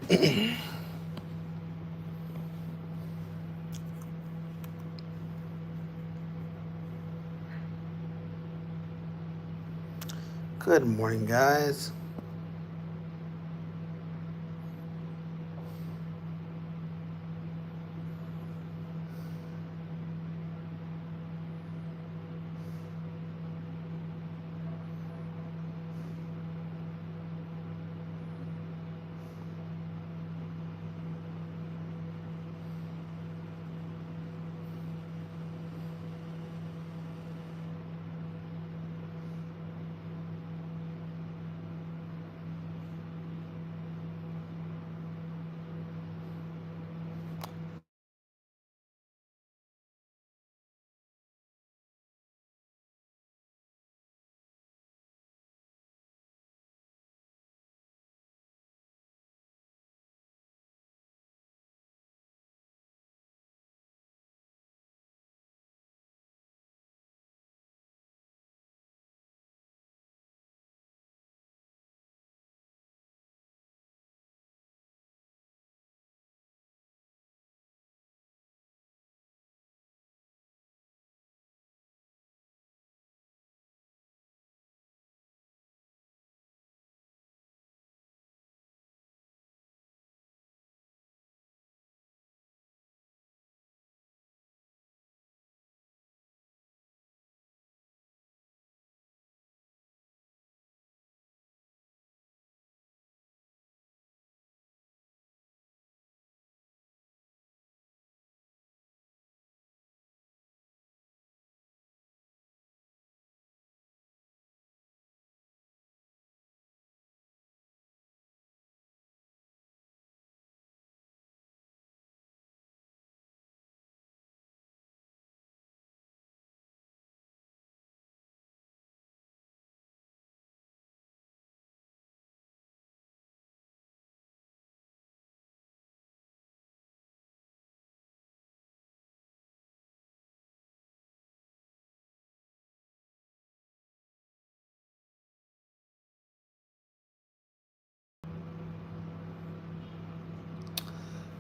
Good morning, guys.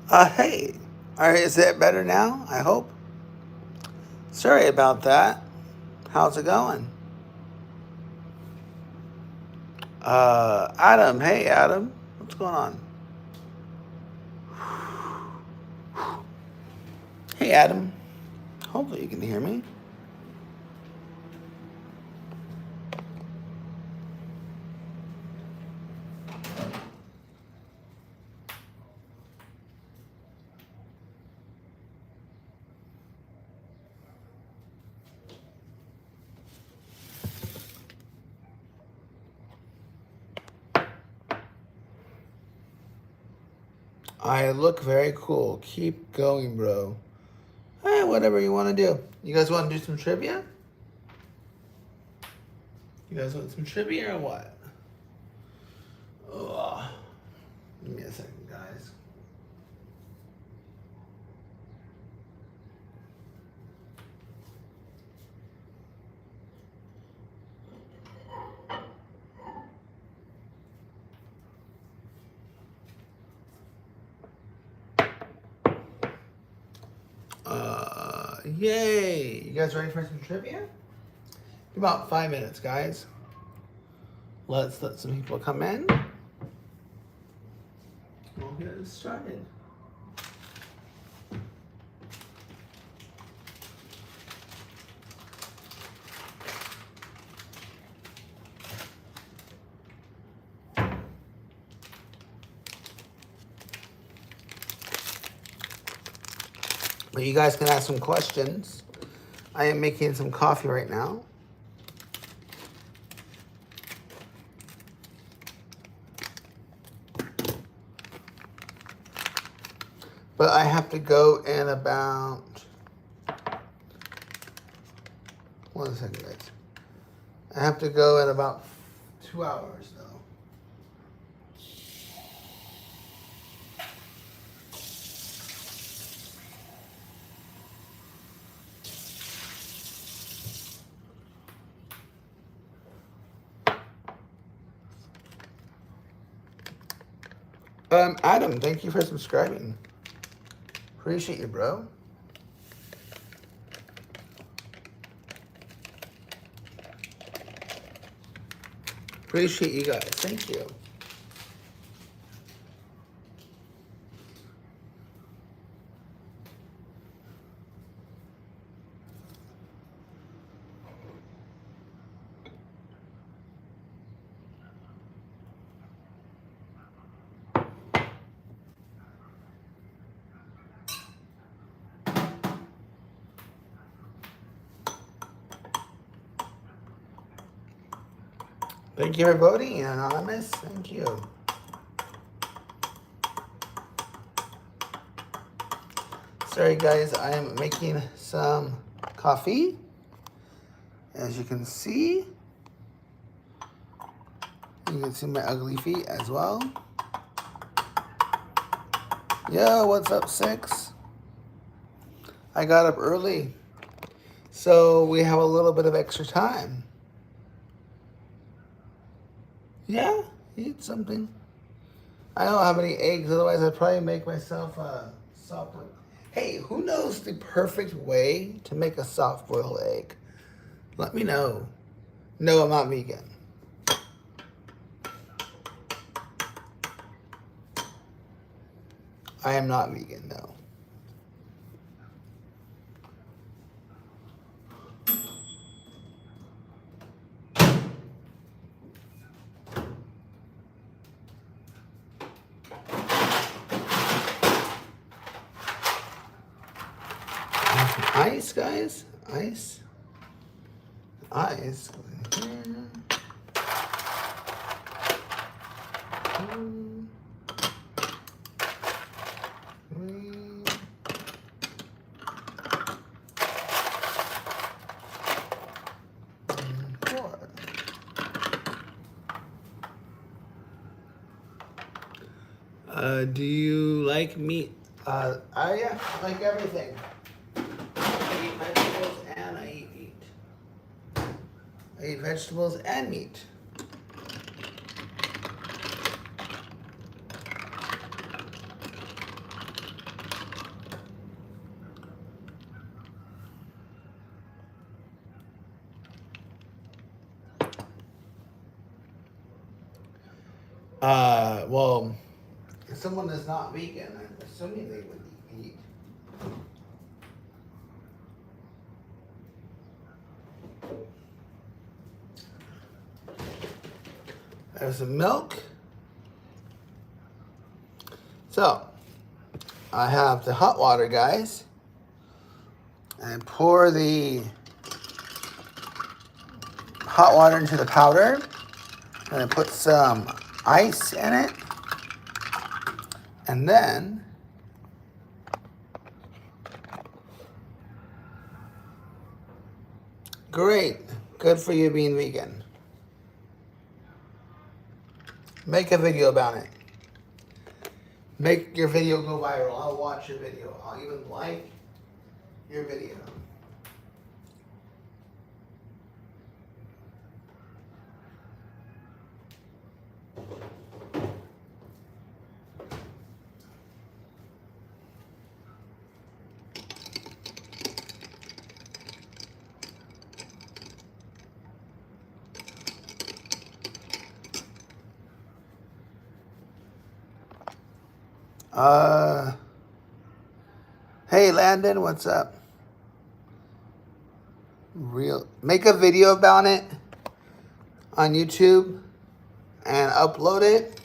Hey, all right, is that better now? I hope. Sorry about that. How's it going? Adam. Hey, Adam. What's going on? Hey, Adam. Hopefully you can hear me. I look very cool. Keep going, bro. Hey, whatever you want to do. You guys want to do some trivia? You guys want some trivia or what? Ugh. Give me a second, guys. Yay! You guys ready for some trivia? About 5 minutes, guys. Let's let some people come in. We'll get it started. But you guys can ask some questions. I am making some coffee right now. But I have to go in about 1 second, guys. I have to go in about 2 hours, though. Adam, thank you for subscribing. Appreciate you, bro. Appreciate you guys. Thank you. Thank you for voting, Anonymous. Thank you. Sorry, guys. I am making some coffee. As you can see my ugly feet as well. Yo, what's up, Six? I got up early, so we have a little bit of extra time. Yeah, eat something. I don't have any eggs, otherwise I'd probably make myself a soft boiled. Hey, who knows the perfect way to make a soft boiled egg? Let me know. No, I'm not vegan. I am not vegan, no. Ice, guys. Ice. Ice. Do you like meat? I like everything. I eat vegetables and I eat meat. I eat vegetables and meat. Well, if someone is not vegan, I'm assuming they would eat. There's some milk. So, I have the hot water, guys. And pour the hot water into the powder. And then put some ice in it. And then great. Good for you being vegan. Make a video about it. Make your video go viral. I'll watch your video. I'll even like your video. Hey Landon, what's up? Make a video about it on YouTube and upload it,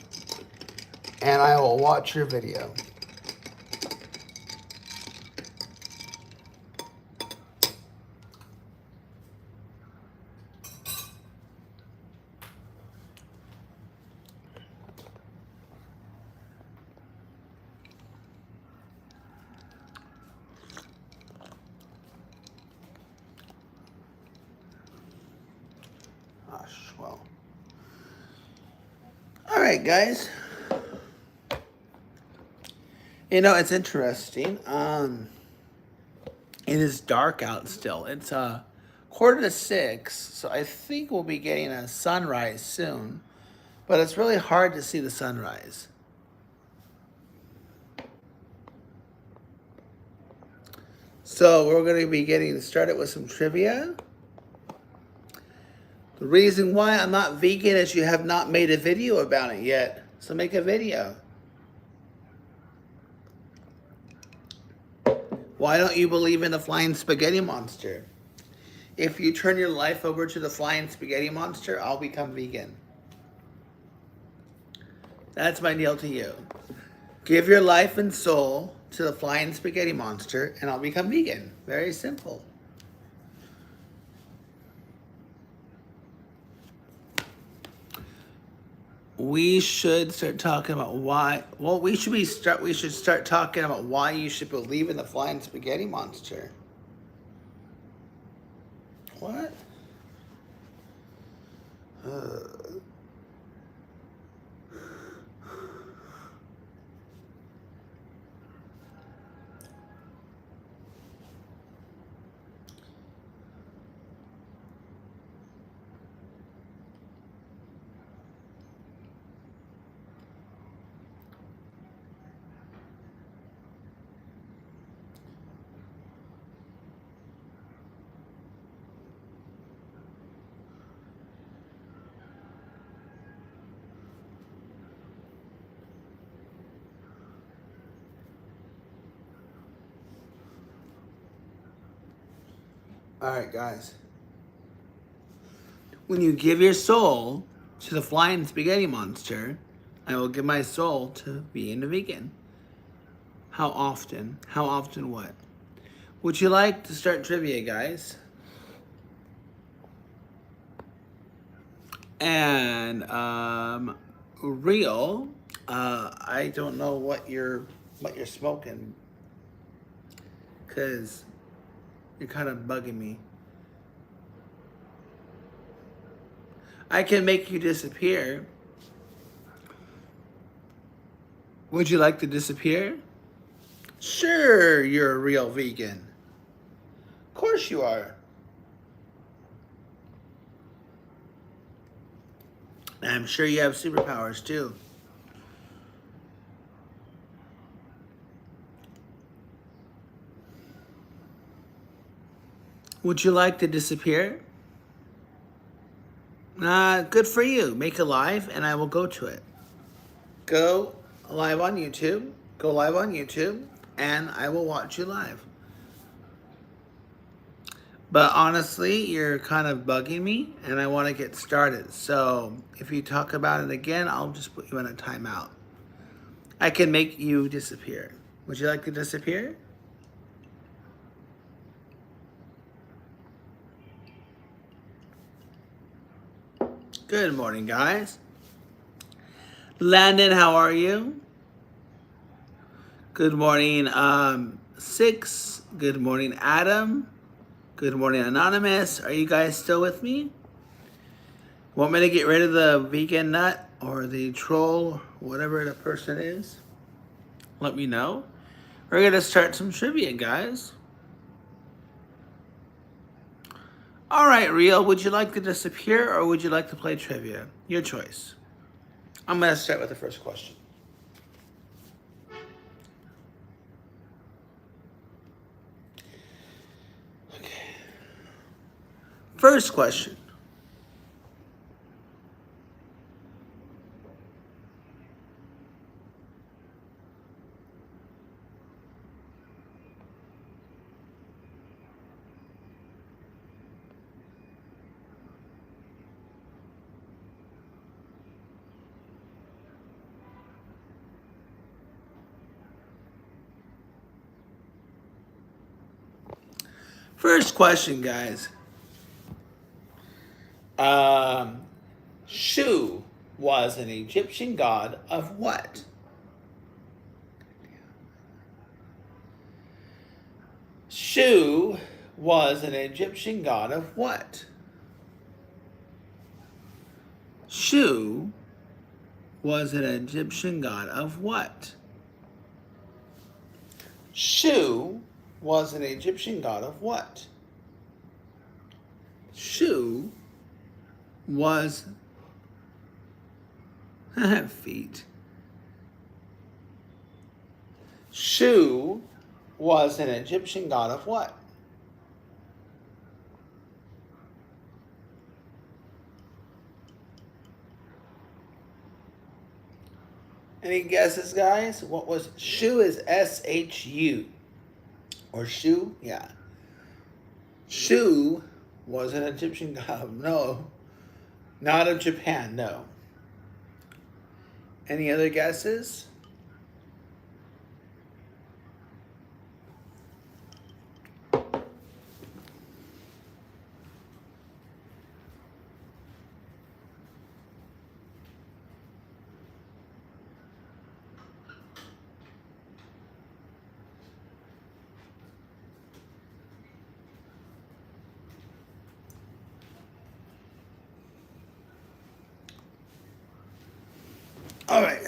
and I will watch your video. Gosh, well. All right, guys. You know, it's interesting. It is dark out still. It's 5:45, so I think we'll be getting a sunrise soon. But it's really hard to see the sunrise. So we're going to be getting started with some trivia. The reason why I'm not vegan is you have not made a video about it yet. So make a video. Why don't you believe in the flying spaghetti monster? If you turn your life over to the flying spaghetti monster, I'll become vegan. That's my deal to you. Give your life and soul to the flying spaghetti monster and I'll become vegan. Very simple. We should start talking about why. Well, we should start talking about why you should believe in the flying spaghetti monster. What? All right, guys. When you give your soul to the flying spaghetti monster, I will give my soul to being a vegan. How often? How often what? Would you like to start trivia, guys? And real, I don't know what you're smoking, cause you're kind of bugging me. I can make you disappear. Would you like to disappear? Sure, you're a real vegan. Of course you are. And I'm sure you have superpowers too. Would you like to disappear? Good for you. Make a live and I will go to it. Go live on YouTube. Go live on YouTube and I will watch you live. But honestly, you're kind of bugging me and I want to get started. So if you talk about it again, I'll just put you in a timeout. I can make you disappear. Would you like to disappear? Good morning, guys. Landon, how are you? Good morning, Six. Good morning, Adam. Good morning, Anonymous. Are you guys still with me? Want me to get rid of the vegan nut or the troll, whatever the person is? Let me know. We're going to start some trivia, guys. All right, Real, would you like to disappear or would you like to play trivia? Your choice. I'm going to start with the first question. Okay. First question. First question, guys. Shu was an Egyptian god of what? Shu was an Egyptian god of what? Shu was an Egyptian god of what? Shu was an Egyptian god of what? Shu was feet. Shu was an Egyptian god of what? Any guesses, guys? What was Shu? Is S-H-U. Or Shu? Yeah. Shu was an Egyptian god. No. Not of Japan, no. Any other guesses? All right.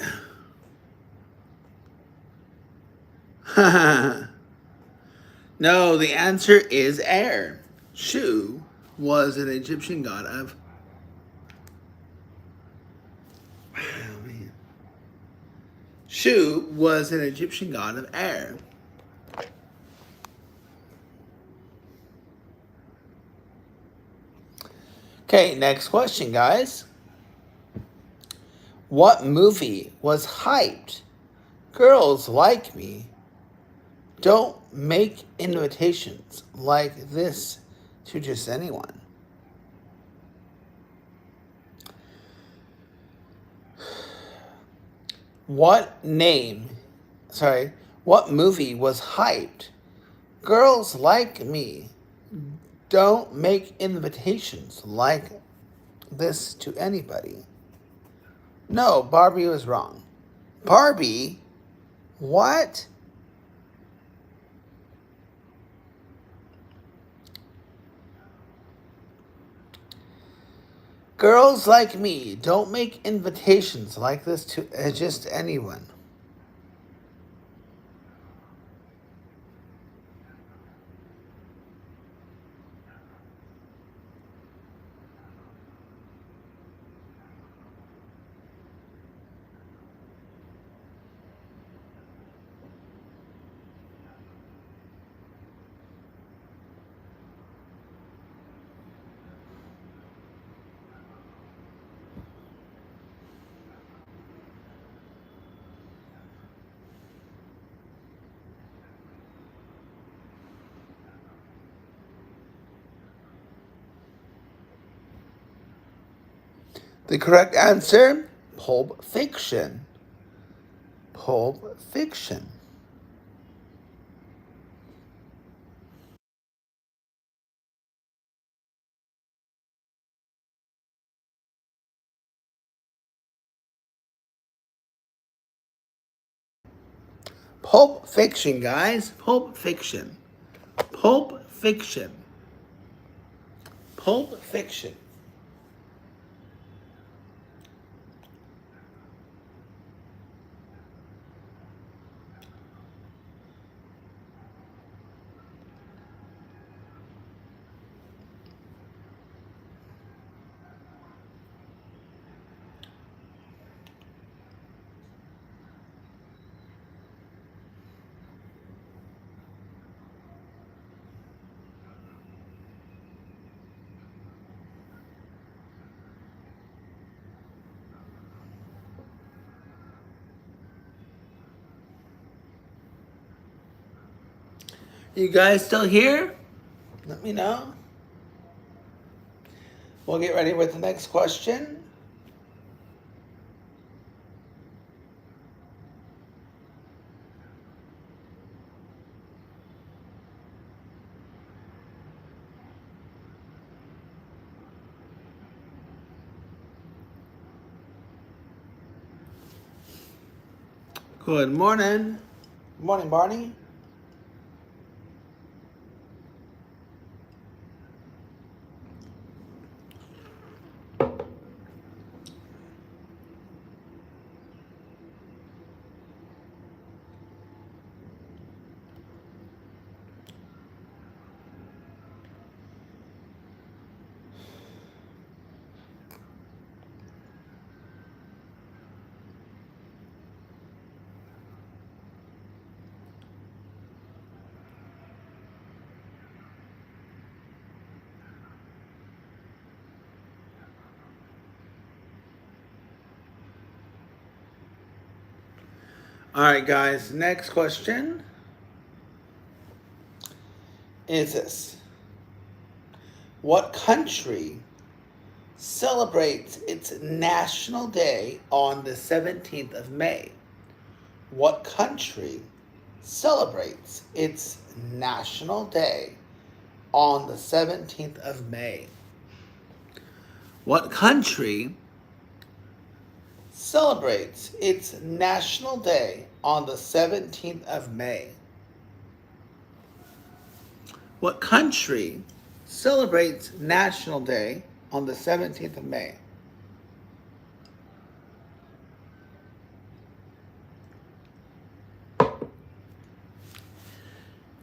No, the answer is air. Shu was an Egyptian god of. Oh, man. Shu was an Egyptian god of air. Okay, next question, guys. What movie was hyped? Girls Like Me don't make invitations like this to just anyone. What movie was hyped? Girls Like Me don't make invitations like this to anybody. No, Barbie was wrong. Barbie? What? Girls Like Me don't make invitations like this to just anyone. The correct answer, Pulp Fiction. Pulp Fiction. Pulp Fiction, guys. Pulp Fiction. Pulp Fiction. Pulp Fiction. You guys still here? Let me know. We'll get ready with the next question. Good morning. Good morning, Barney. All right, guys. Next question is this: what country celebrates its National Day on the 17th of May? What country celebrates its National Day on the 17th of May? What country celebrates its National Day on the 17th of May? What country celebrates National Day on the 17th of May?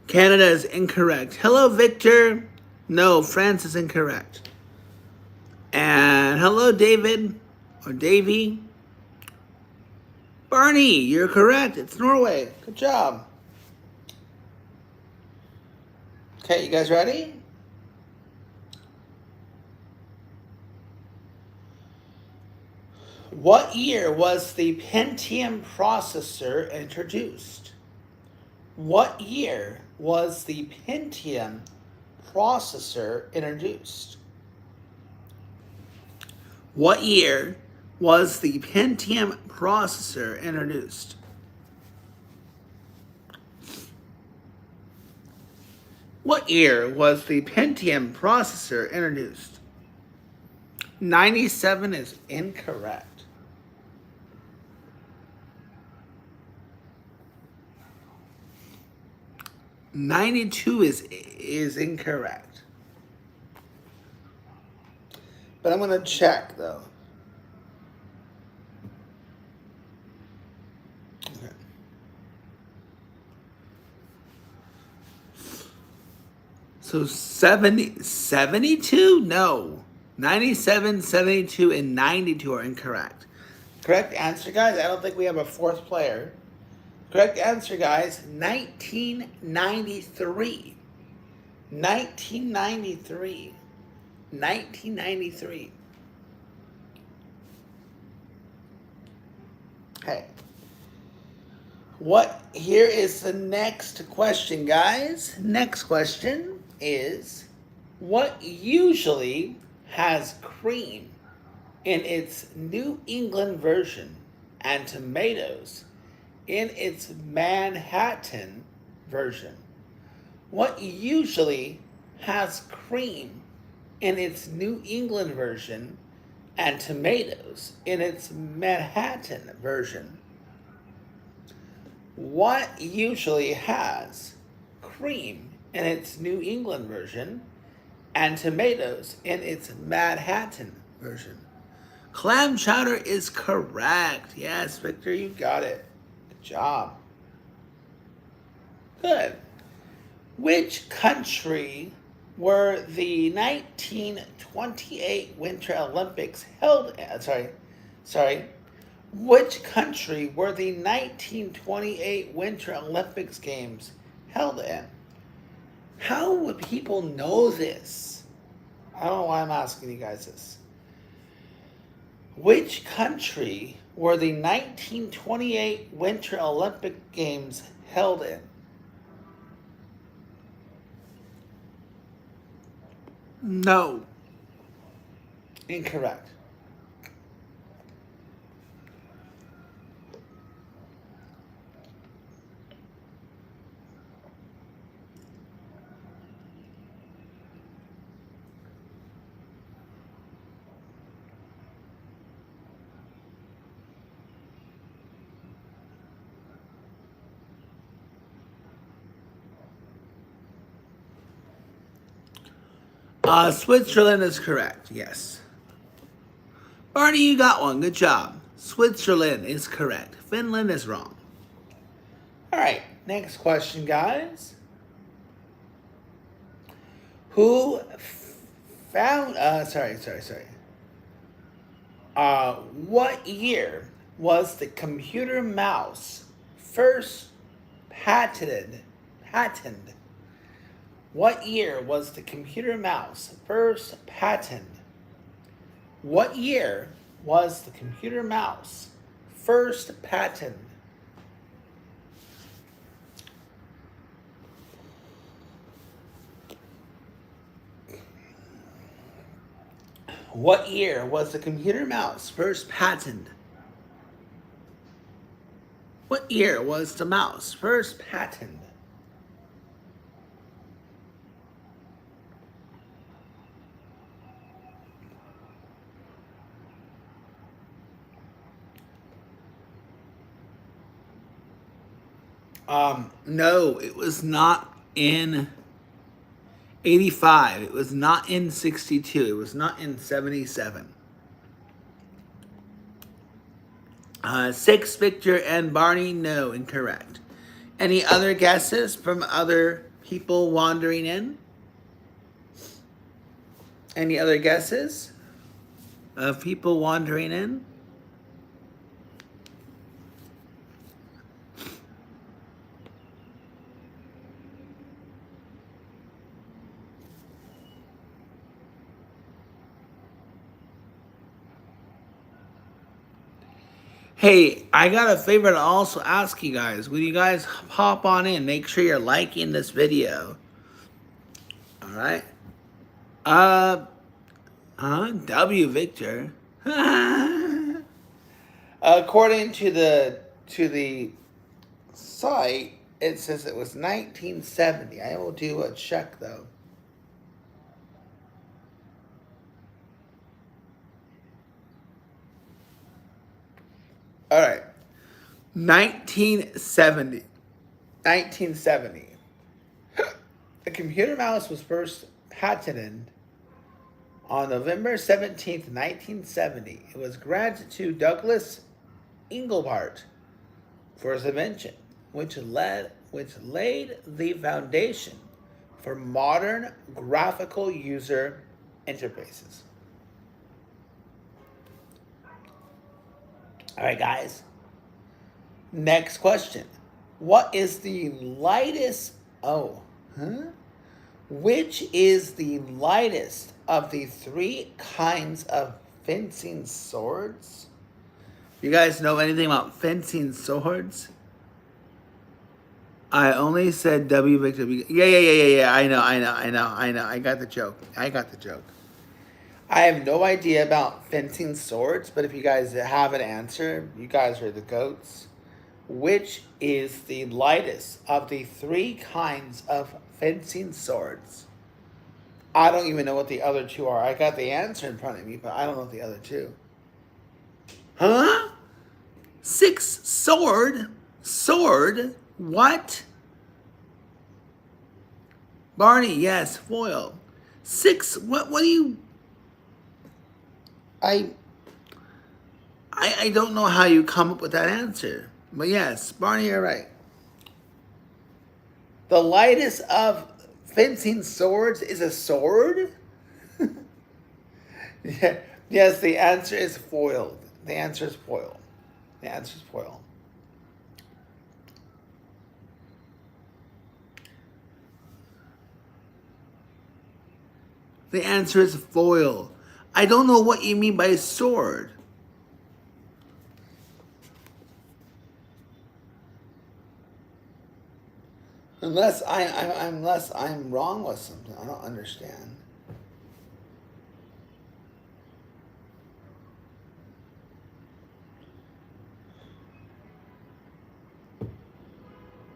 Canada is incorrect. Hello, Victor. No, France is incorrect. And hello, David or Davy. Barney, you're correct. It's Norway. Good job. Okay, you guys ready? What year was the Pentium processor introduced? What year was the Pentium processor introduced? What year was the Pentium processor introduced? What year was the Pentium processor introduced? 97 is incorrect. 92 is incorrect. But I'm going to check, though. Okay. So 72? No. 97, 72, and 92 are incorrect. Correct answer, guys. I don't think we have a fourth player. Correct answer, guys. 1993. 1993. 1993. Okay. Here is the next question, guys. Next question is, what usually has cream in its New England version and tomatoes in its Manhattan version? What usually has cream in its New England version and tomatoes in its Manhattan version? What usually has cream in its New England version and tomatoes in its Manhattan version? Clam chowder is correct. Yes, Victor, you got it. Good job. Good. Which country were the 1928 Winter Olympics held at? Which country were the 1928 Winter Olympics Games held in? How would people know this? I don't know why I'm asking you guys this. Which country were the 1928 Winter Olympic Games held in? No. Incorrect. Switzerland is correct, yes. Barney, you got one. Good job. Switzerland is correct. Finland is wrong. All right, next question, guys. Who found, what year was the computer mouse first patented? What year was the computer mouse first patented? What year was the computer mouse first patented? What year was the computer mouse first patented? What year was the mouse first patented? No, it was not in 85. It was not in 62. It was not in 77. Six, Victor and Barney, no, incorrect. Any other guesses from other people wandering in? Any other guesses of people wandering in? Hey, I got a favor to also ask you guys. Will you guys hop on in? Make sure you're liking this video. All right. W Victor. According to the site, it says it was 1970. I will do a check though. All right. 1970. 1970. The computer mouse was first patented on November 17th, 1970. It was granted to Douglas Engelbart for his invention, which laid the foundation for modern graphical user interfaces. All right, guys. Next question. What is the lightest... Which is the lightest of the three kinds of fencing swords? You guys know anything about fencing swords? I only said W Victor. Yeah. I know. I got the joke. I have no idea about fencing swords, but if you guys have an answer, you guys are the goats. Which is the lightest of the three kinds of fencing swords? I don't even know what the other two are. I got the answer in front of me, but I don't know the other two. Huh? Six sword? Sword? What? Barney, yes, foil. Six, what do you... I don't know how you come up with that answer. But yes, Barney, you're right. The lightest of fencing swords is a sword? Yeah. Yes, the answer is foiled. The answer is foil. The answer is foil. The answer is foil. I don't know what you mean by sword. Unless I'm wrong with something. I don't understand.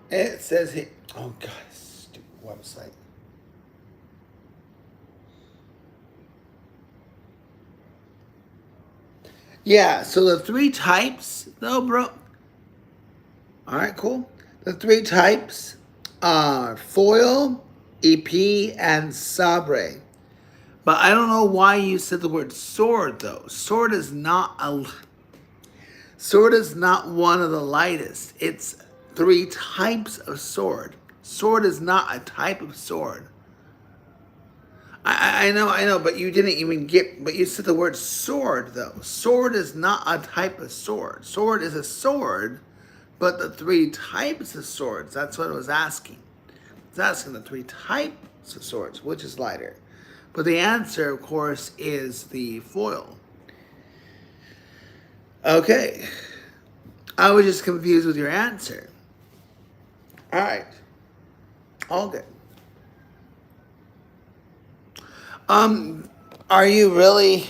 It says he... Oh, God, stupid website. Yeah, so the three types, though, bro. All right, cool. The three types are foil, EP, and sabre. But I don't know why you said the word sword, though. Sword is not one of the lightest. It's three types of sword. Sword is not a type of sword. I know, but you didn't even get, but you said the word sword, though. Sword is not a type of sword. Sword is a sword, but the three types of swords, that's what I was asking. It's asking the three types of swords, which is lighter. But the answer, of course, is the foil. Okay. I was just confused with your answer. All right. All good. Are you really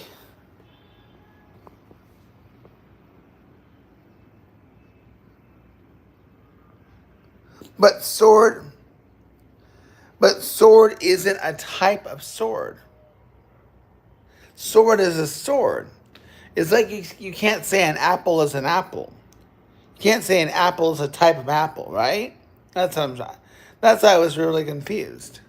But sword, but sword isn't a type of sword. Sword is a sword. It's like you can't say an apple is an apple. You can't say an apple is a type of apple, right? That's what I'm. That's why I was really confused.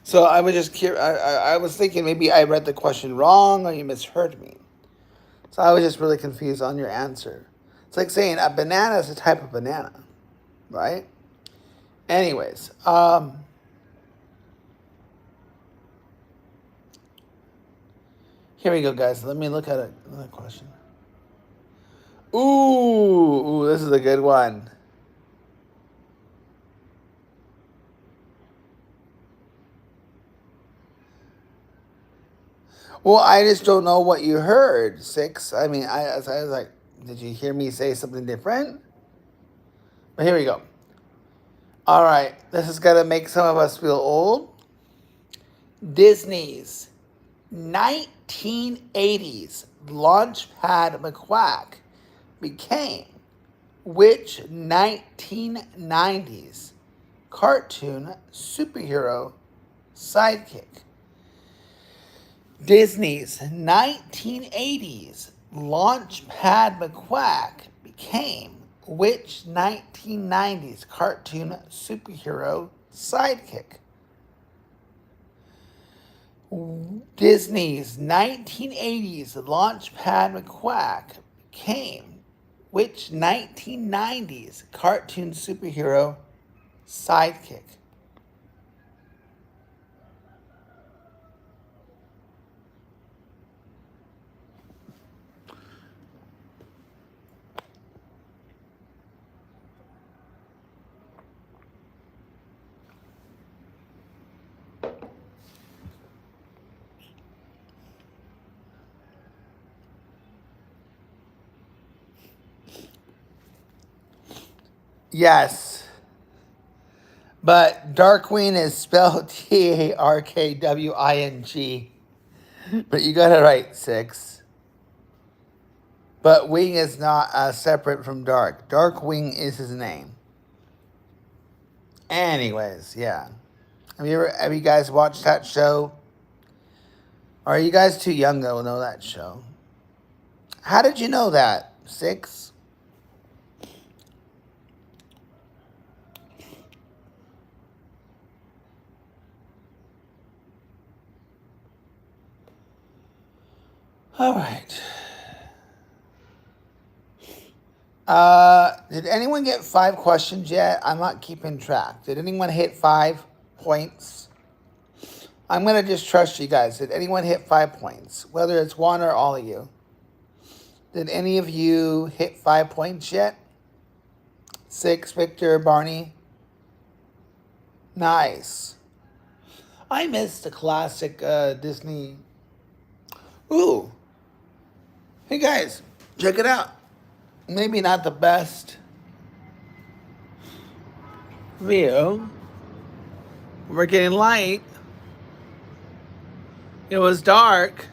So I was just curious. I was thinking maybe I read the question wrong or you misheard me. So I was just really confused on your answer. It's like saying a banana is a type of banana, right? Anyways, here we go, guys. Let me look at another question. Ooh, this is a good one. Well, I just don't know what you heard, Six. I mean, I was like, did you hear me say something different? But here we go. All right, this is going to make some of us feel old. Disney's 1980s Launchpad McQuack became which 1990s cartoon superhero sidekick? Disney's 1980s Launchpad McQuack became which 1990s cartoon superhero sidekick? Disney's 1980s Launchpad McQuack became which 1990s cartoon superhero sidekick? Yes, but Darkwing is spelled Tarkwing. But you got it right, Six. But Wing is not separate from Dark. Darkwing is his name. Anyways, yeah. Have you guys watched that show? Or are you guys too young to know that show? How did you know that, Six? All right. Did anyone get 5 questions yet? I'm not keeping track. Did anyone hit 5 points? I'm going to just trust you guys. Did anyone hit 5 points? Whether it's one or all of you. Did any of you hit 5 points yet? 6, Victor, Barney? Nice. I missed the classic Disney. Ooh. Hey guys, check it out. Maybe not the best view. We're getting light. It was dark.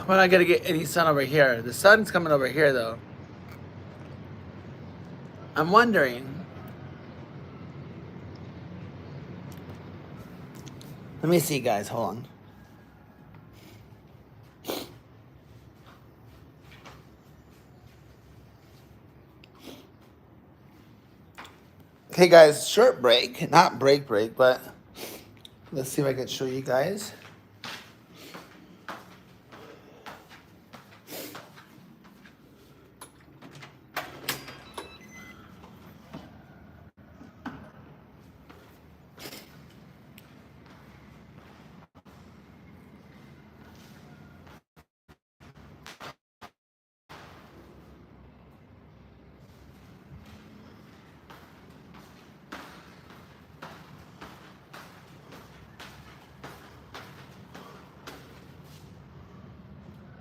We're not gonna get any sun over here. The sun's coming over here though. I'm wondering. Let me see, guys. Hold on. Okay, guys, short break. Not break, but let's see if I can show you guys.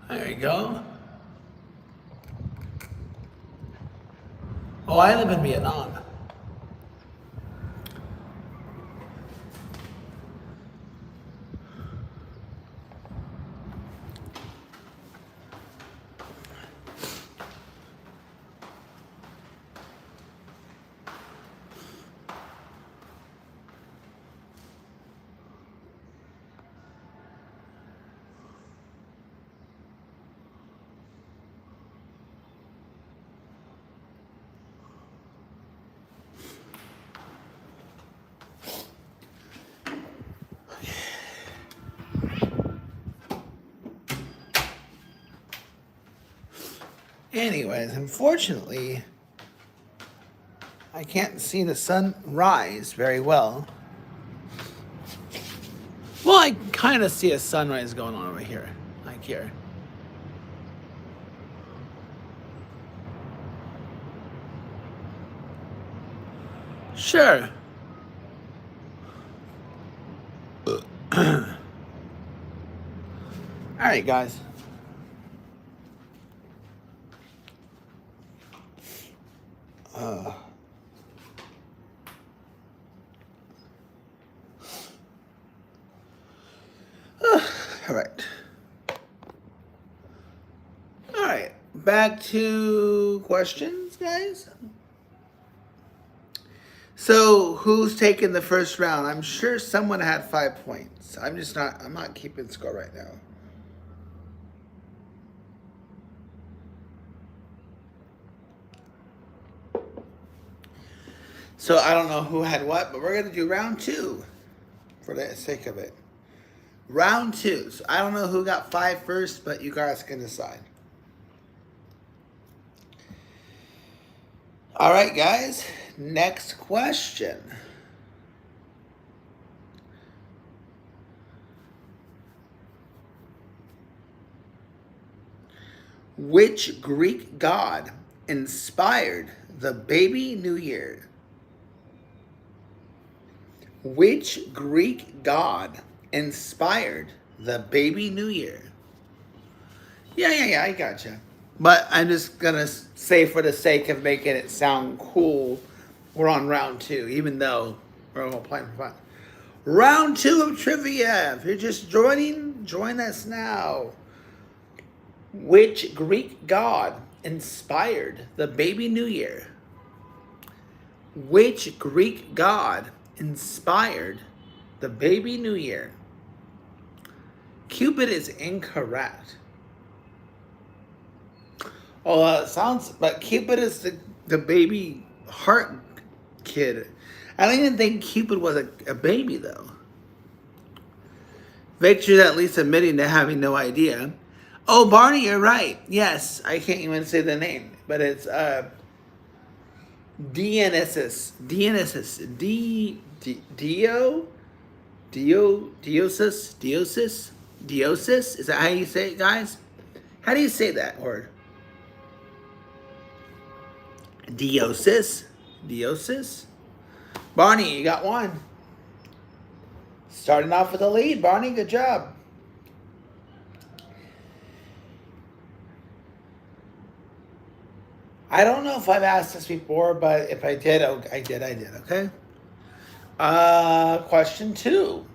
There you go. Oh, I live in Vietnam. Anyways, unfortunately, I can't see the sun rise very well. Well, I kind of see a sunrise going on over here, like here. Sure. All right, guys. All right. All right. Back to questions, guys. So, who's taking the first round? I'm sure someone had 5 points. I'm not keeping score right now. So, I don't know who had what, but we're going to do round 2 for the sake of it. Round 2. So, I don't know who got 5 first, but you guys can decide. All right, guys. Next question. Which Greek god inspired the baby New Year? Which Greek god inspired the baby New Year? Yeah, I gotcha. But I'm just gonna say, for the sake of making it sound cool, we're on round 2, even though we're all playing for fun. Round 2 of trivia. If you're just joining, join us now. Which Greek god inspired the baby New Year? Which Greek god inspired the baby New Year? Cupid is incorrect. Oh, it sounds, but Cupid is the baby heart kid. I don't even think Cupid was a baby, though. Victor's at least admitting to having no idea. Oh, Barney, you're right. Yes, I can't even say the name, but it's Dionysus. Diosis. Is that how you say it, guys? How do you say that word? Diosis. Barney, you got one. Starting off with a lead, Barney. Good job. I don't know if I've asked this before, but if I did, I did, okay? Question 2.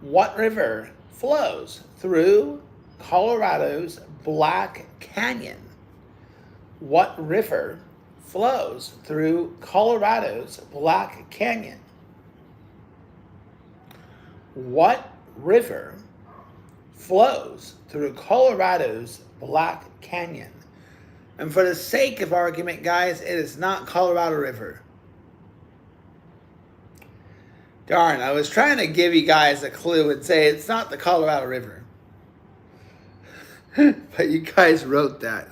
What river flows through Colorado's Black Canyon? What river flows through Colorado's Black Canyon? What river flows through Colorado's Black Canyon? And for the sake of argument, guys, it is not Colorado River. Darn, I was trying to give you guys a clue and say it's not the Colorado River. But you guys wrote that.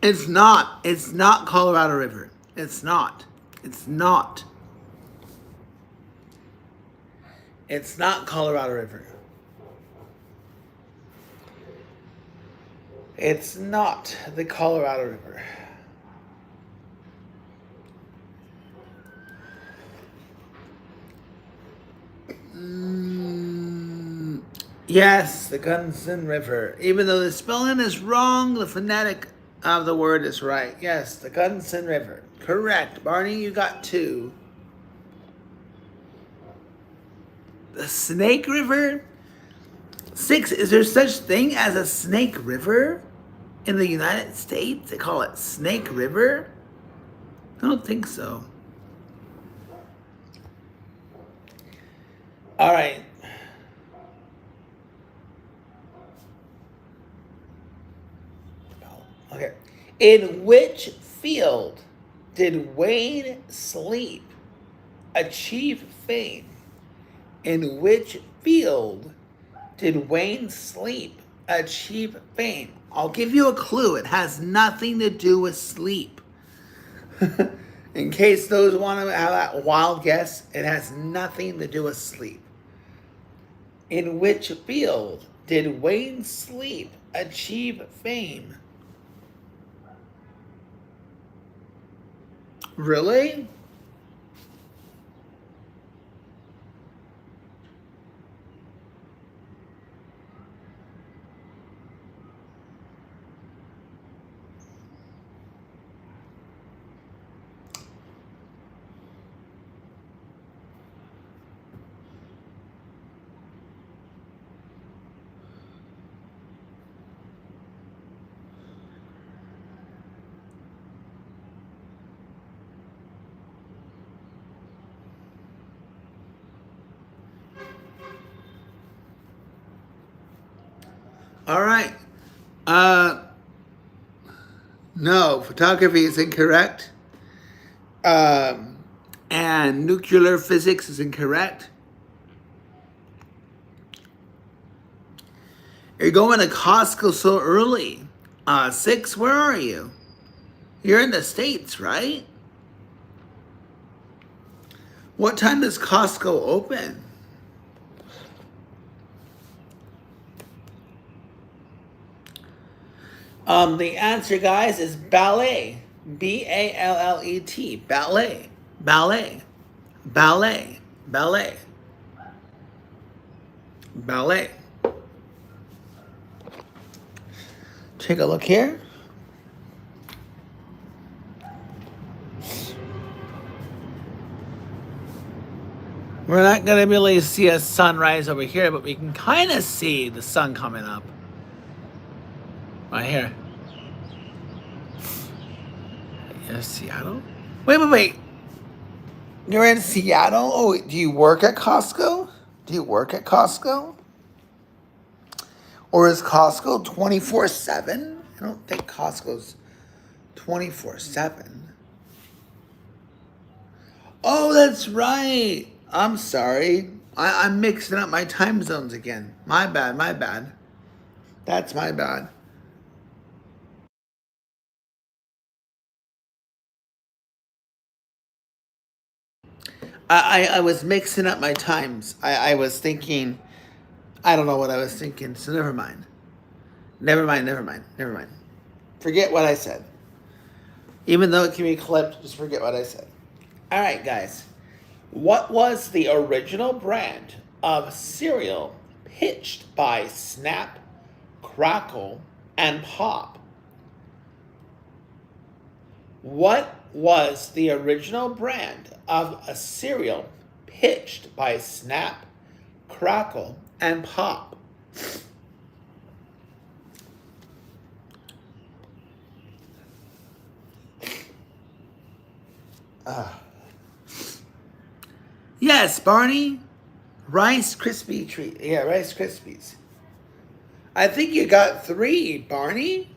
It's not. It's not Colorado River. It's not. It's not Colorado River. It's not the Colorado River. Yes, the Gunnison River. Even though the spelling is wrong, the phonetic of the word is right. Yes, the Gunson River. Correct. Barney, you got 2. The Snake River? 6. Is there such thing as a Snake River in the United States? They call it Snake River? I don't think so. All right. Okay. In which field did Wayne Sleep achieve fame? In which field did Wayne Sleep achieve fame? I'll give you a clue. It has nothing to do with sleep. In case those want to have that wild guess, it has nothing to do with sleep. In which field did Wayne Sleep achieve fame? Really? All right. No, photography is incorrect. And nuclear physics is incorrect. You're going to Costco so early. 6, where are you? You're in the States, right? What time does Costco open? The answer, guys, is ballet. B-A-L-L-E-T. Ballet. Ballet. Ballet. Ballet. Ballet. Take a look here. We're not going to really see a sunrise over here, but we can kind of see the sun coming up. Right here. You're in Seattle? Wait. You're in Seattle? Oh, do you work at Costco? Do you work at Costco? Or is Costco 24/7? I don't think Costco's 24/7. Oh, that's right. I'm sorry. I'm mixing up my time zones again. My bad. That's my bad. I was mixing up my times. I was thinking, I don't know what I was thinking, so never mind. Never mind. Forget what I said. Even though it can be clipped, just forget what I said. All right, guys. What was the original brand of cereal pitched by Snap, Crackle, and Pop? What was the original brand of a cereal pitched by Snap, Crackle, and Pop? Yes, Barney. Rice Krispie treat. Yeah, Rice Krispies. I think you got 3, Barney.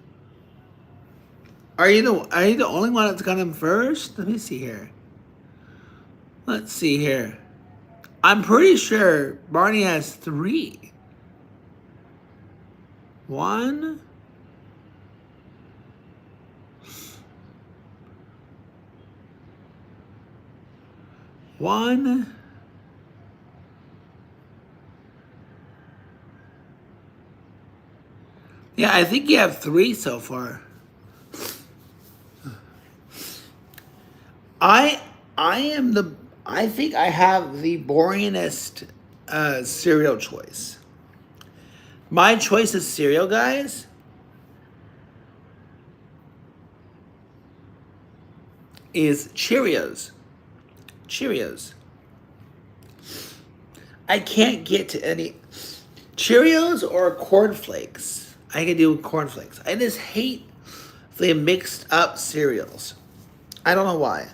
Are you the only one that's got them first? Let me see here. Let's see here. I'm pretty sure Barney has 3. 1. Yeah, I think you have 3 so far. I think I have the boringest cereal choice. My choice of cereal, guys, is Cheerios. Cheerios. I can't get to any Cheerios or cornflakes. I can do with cornflakes. I just hate the mixed up cereals. I don't know why.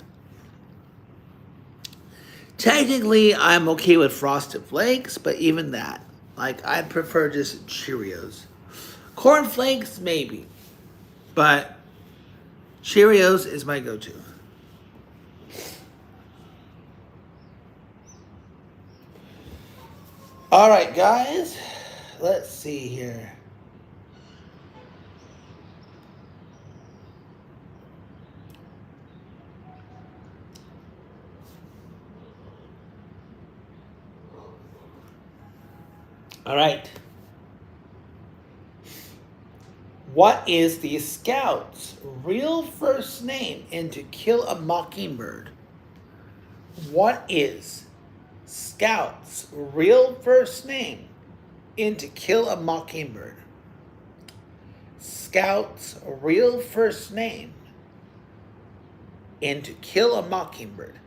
Technically, I'm okay with Frosted Flakes, but even that, like, I'd prefer just Cheerios. Cornflakes, maybe, but Cheerios is my go-to. All right, guys, let's see here. All right. What is the Scout's real first name in To Kill a Mockingbird? What is Scout's real first name in To Kill a Mockingbird? Scout's real first name in To Kill a Mockingbird.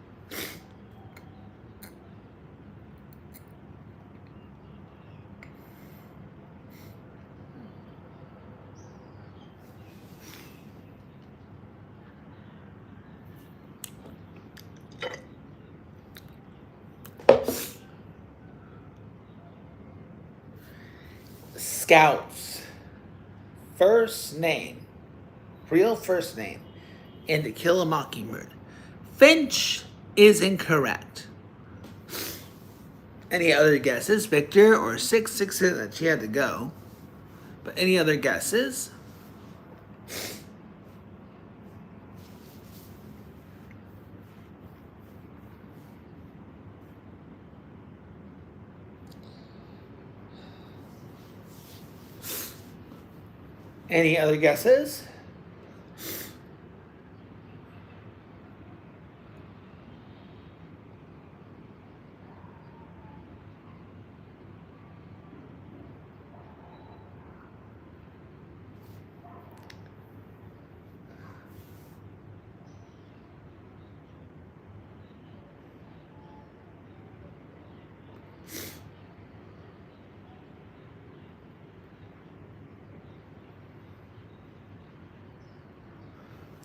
Scout's first name, real first name, in To Kill a Mockingbird. Finch is incorrect. Any other guesses, Victor? Or 6 that she had to go. But any other guesses? Any other guesses?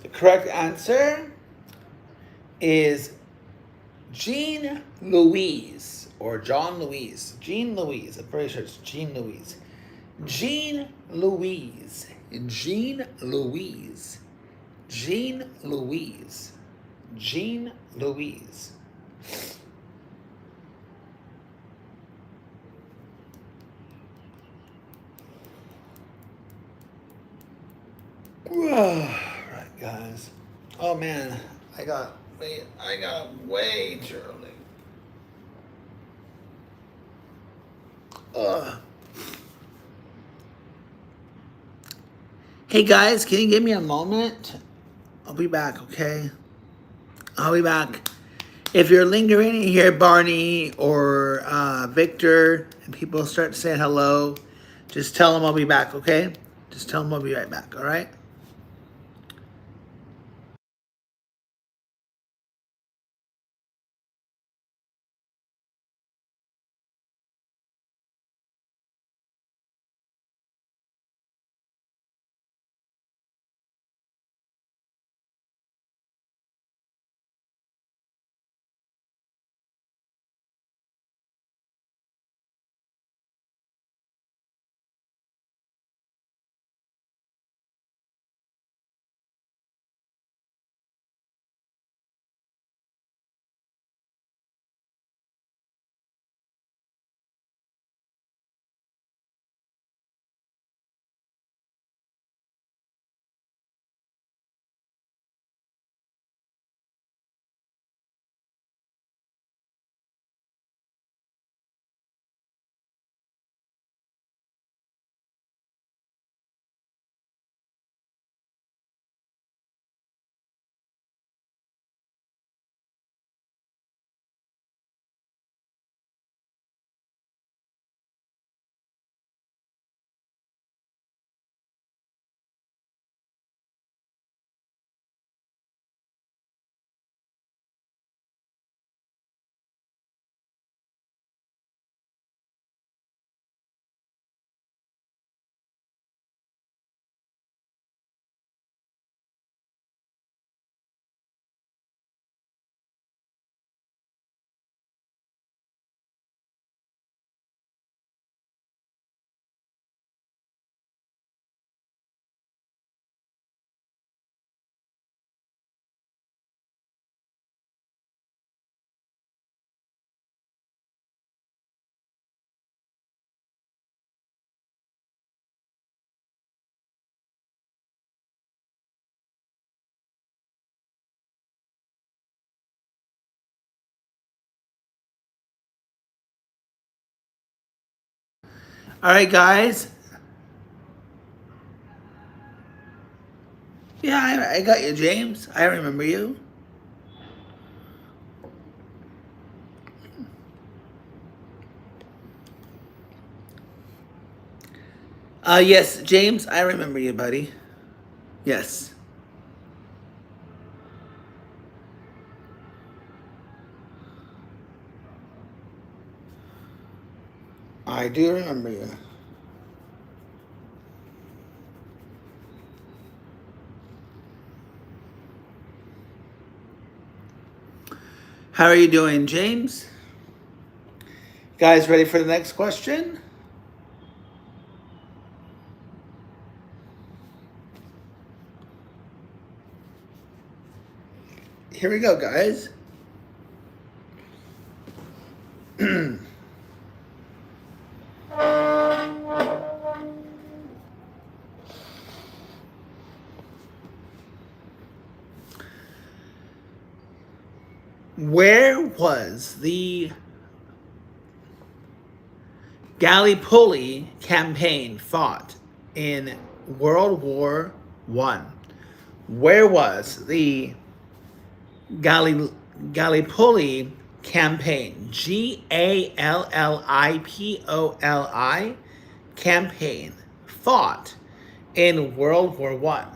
The correct answer is Jean Louise or John Louise. Jean Louise. I'm pretty sure it's Jean Louise. Jean Louise. Jean Louise. Jean Louise. Jean Louise. Right, guys. Oh man, I got way too early. Hey guys, can you give me a moment? I'll be back, okay? I'll be back. If you're lingering here, Barney or Victor, and people start saying hello, just tell them I'll be back, okay? Just tell them I'll be right back, all right? All right, guys. Yeah, I got you, James. I remember you. Yes, James, I remember you, buddy. Yes. I do remember you. How are you doing, James? Guys, ready for the next question? Here we go, guys. Where was the Gallipoli campaign fought in World War One? Where was the Gallipoli campaign? Gallipoli campaign fought in World War One.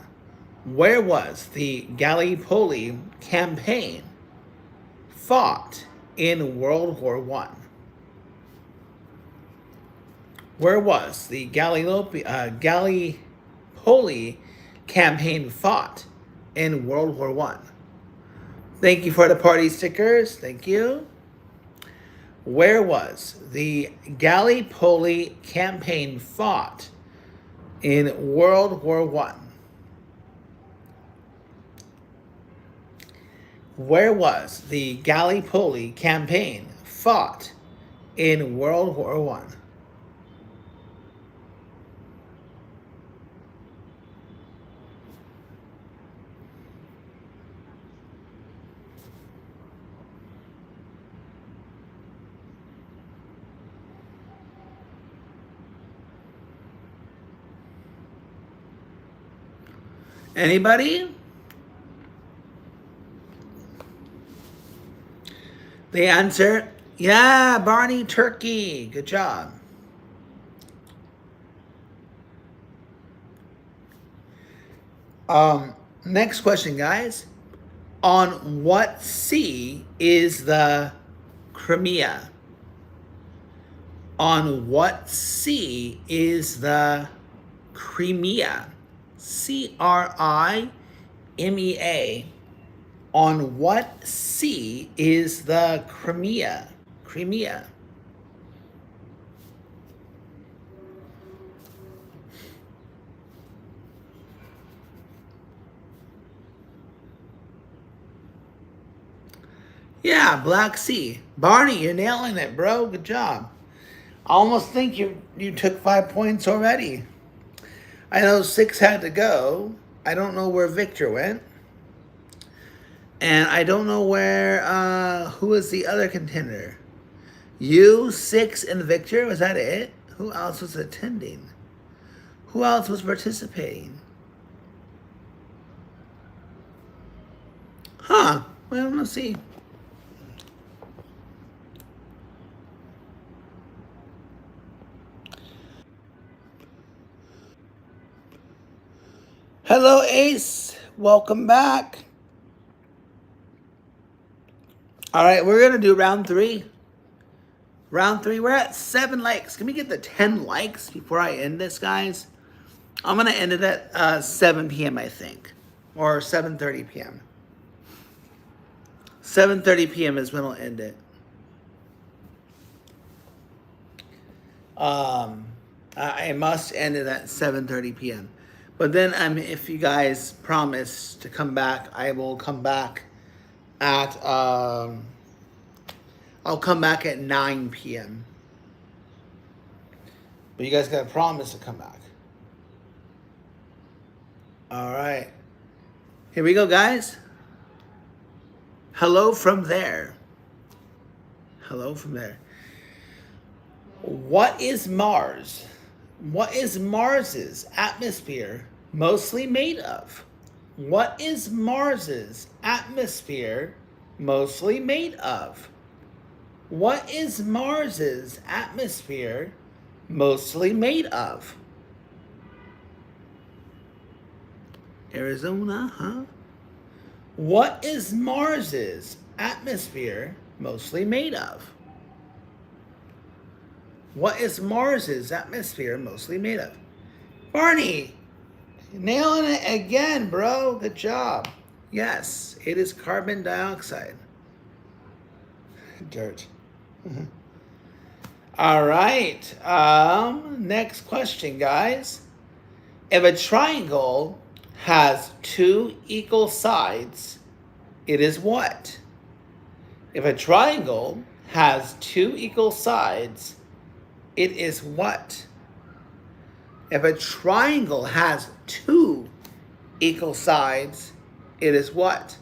Where was the Gallipoli campaign fought in World War One? Where was the Gallipoli campaign fought in World War One? Thank you for the party stickers. Thank you. Where was the Gallipoli campaign fought in World War One? Where was the Gallipoli campaign fought in World War One? Anybody? The answer, yeah, Barney, Turkey. Good job. Next question, guys. On what sea is the Crimea? On what sea is the Crimea? Crimea. On what sea is the Crimea? Crimea. Yeah, Black Sea. Barney, you're nailing it, bro. Good job. I almost think you took 5 points already. I know 6 had to go. I don't know where Victor went. And I don't know where, who was the other contender? You, 6, and Victor? Was that it? Who else was attending? Who else was participating? Huh. Well, let's see. Hello, Ace. Welcome back. All right, we're going to do round 3. Round 3, we're at 7 likes. Can we get the 10 likes before I end this, guys? I'm going to end it at 7 p.m., I think. Or 7:30 p.m. 7:30 p.m. is when I'll end it. I must end it at 7:30 p.m. But then, if you guys promise to come back, I will come back at I'll come back at 9 p.m. But you guys gotta promise to come back. All right, here we go, guys. Hello from there. Hello from there. What is Mars? What is Mars's atmosphere mostly made of? What is Mars's atmosphere mostly made of? What is Mars's atmosphere mostly made of? Arizona, huh? What is Mars's atmosphere mostly made of? What is Mars's atmosphere mostly made of? Barney, nailing it again, bro. Good job. Yes, it is carbon dioxide. Dirt. All right. Next question, guys. If a triangle has two equal sides, it is what? If a triangle has two equal sides, it is what? If a triangle has two equal sides, it is what?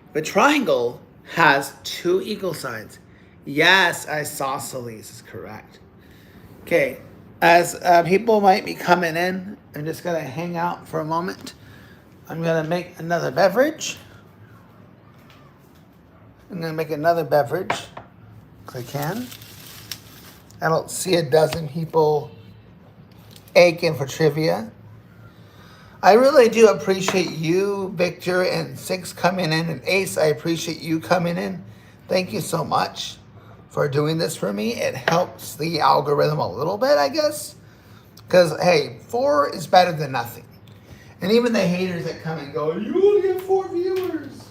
If a triangle has two equal sides. Yes, isosceles is correct. Okay, as people might be coming in, I'm just going to hang out for a moment. I'm going to make another beverage. I'm going to make another beverage if I can. I don't see a dozen people aching for trivia. I really do appreciate you, Victor, and Six coming in, and Ace, I appreciate you coming in. Thank you so much for doing this for me. It helps the algorithm a little bit, I guess. Because, hey, 4 is better than nothing. And even the haters that come and go, you only get 4 viewers.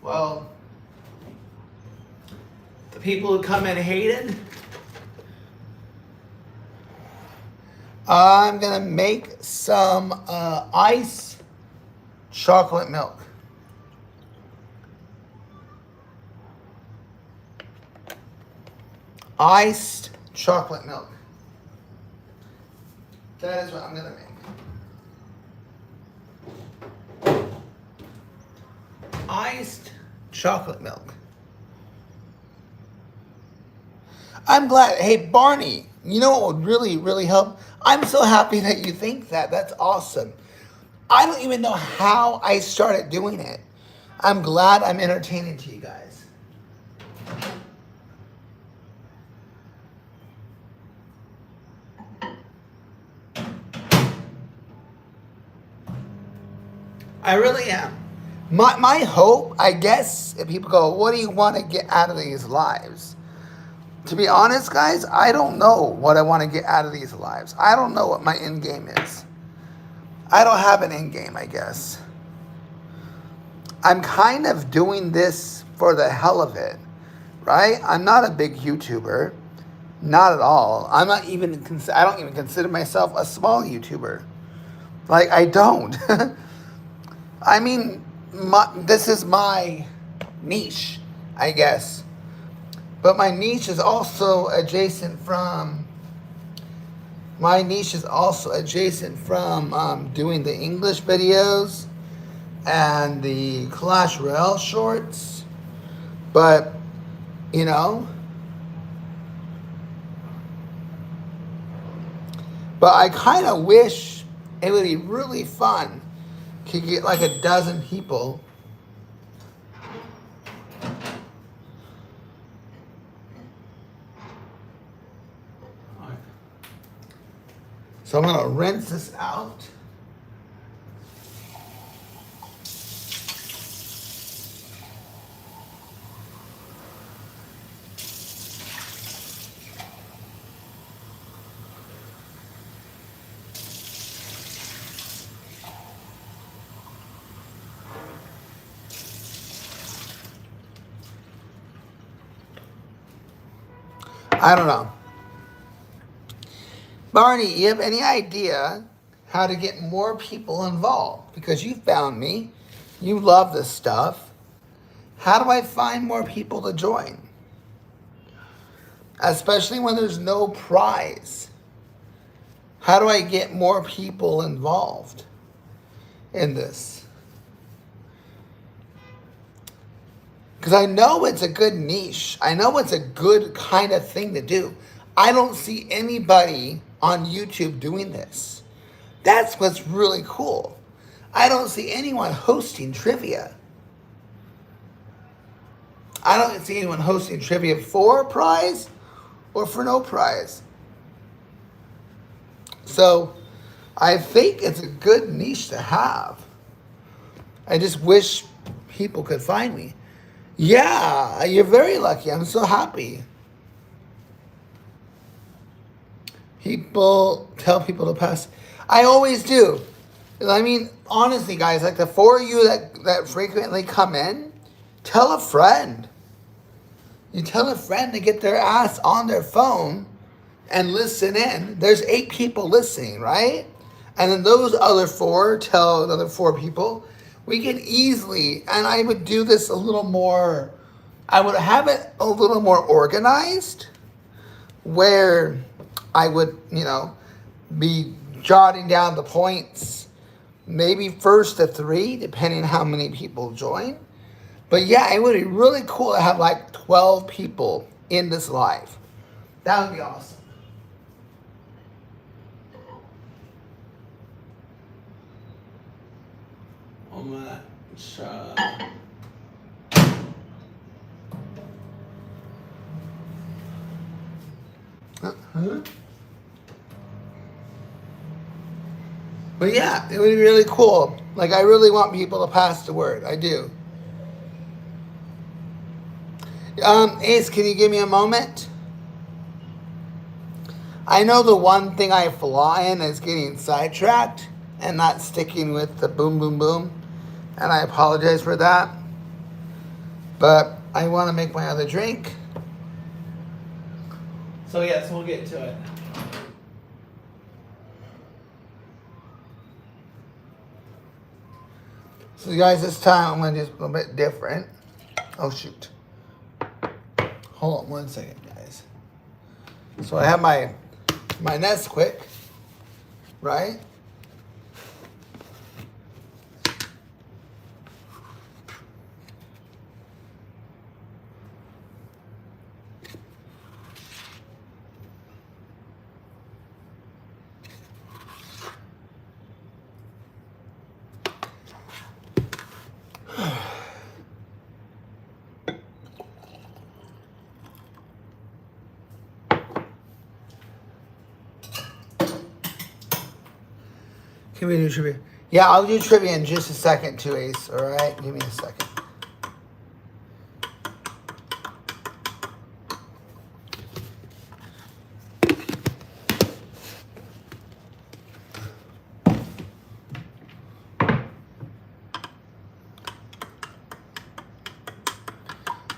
Well, the people who come in hated, I'm going to make some iced chocolate milk. Iced chocolate milk. That is what I'm going to make. Iced chocolate milk. I'm glad. Hey, Barney, you know what would really, really help? I'm so happy that you think that. That's awesome. I don't even know how I started doing it. I'm glad I'm entertaining to you guys. I really am. My hope, I guess, if people go, what do you want to get out of these lives? To be honest, guys, I don't know what I want to get out of these lives. I don't know what my end game is. I don't have an end game, I guess. I'm kind of doing this for the hell of it, right? I'm not a big YouTuber. Not at all. I don't even consider myself a small YouTuber. Like, I don't. I mean, this is my niche, I guess. But my niche is also adjacent from doing the English videos and the Clash Royale shorts. But, you know, but I kind of wish it would be really fun to get like a dozen people So I'm going to rinse this out. I don't know. Barney, you have any idea how to get more people involved? Because you found me. You love this stuff. How do I find more people to join? Especially when there's no prize. How do I get more people involved in this? Because I know it's a good niche. I know it's a good kind of thing to do. I don't see anybody on YouTube doing this. That's what's really cool. I don't see anyone hosting trivia. I don't see anyone hosting trivia for a prize or for no prize. So I think it's a good niche to have. I just wish people could find me. Yeah, you're very lucky. I'm so happy. People tell people to pass. I always do. I mean, honestly, guys, like the four of you that frequently come in, tell a friend. You tell a friend to get their ass on their phone and listen in. There's 8 people listening, right? And then those other 4 tell another 4 people. We can easily, and I would do this a little more, I would have it a little more organized where I would, be jotting down the points, maybe first to 3, depending on how many people join. But yeah, it would be really cool to have like 12 people in this live. That would be awesome. Oh my God. Huh? But yeah, it would be really cool. Like, I really want people to pass the word. I do. Ace, can you give me a moment? I know the one thing I flaw in is getting sidetracked and not sticking with the boom, boom, boom. And I apologize for that. But I want to make my other drink. So yes, we'll get to it. So guys, this time I'm going to do a little bit different. Oh shoot. Hold on one second, guys. So I have my Nesquik, right? Can we do trivia? Yeah, I'll do trivia in just a second too, Ace. All right, give me a second.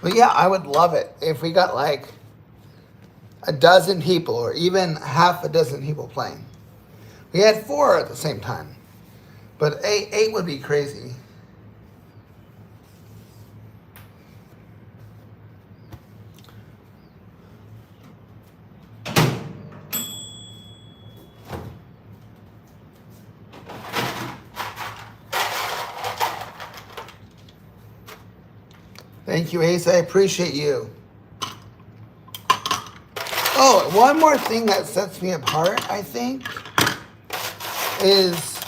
But yeah, I would love it if we got like a dozen people or even half a dozen people playing. We had 4 at the same time, but eight would be crazy. Thank you, Ace. I appreciate you. Oh, one more thing that sets me apart, I think, is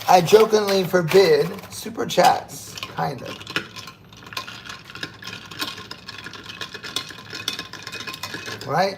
I jokingly forbid super chats, kind of. Right?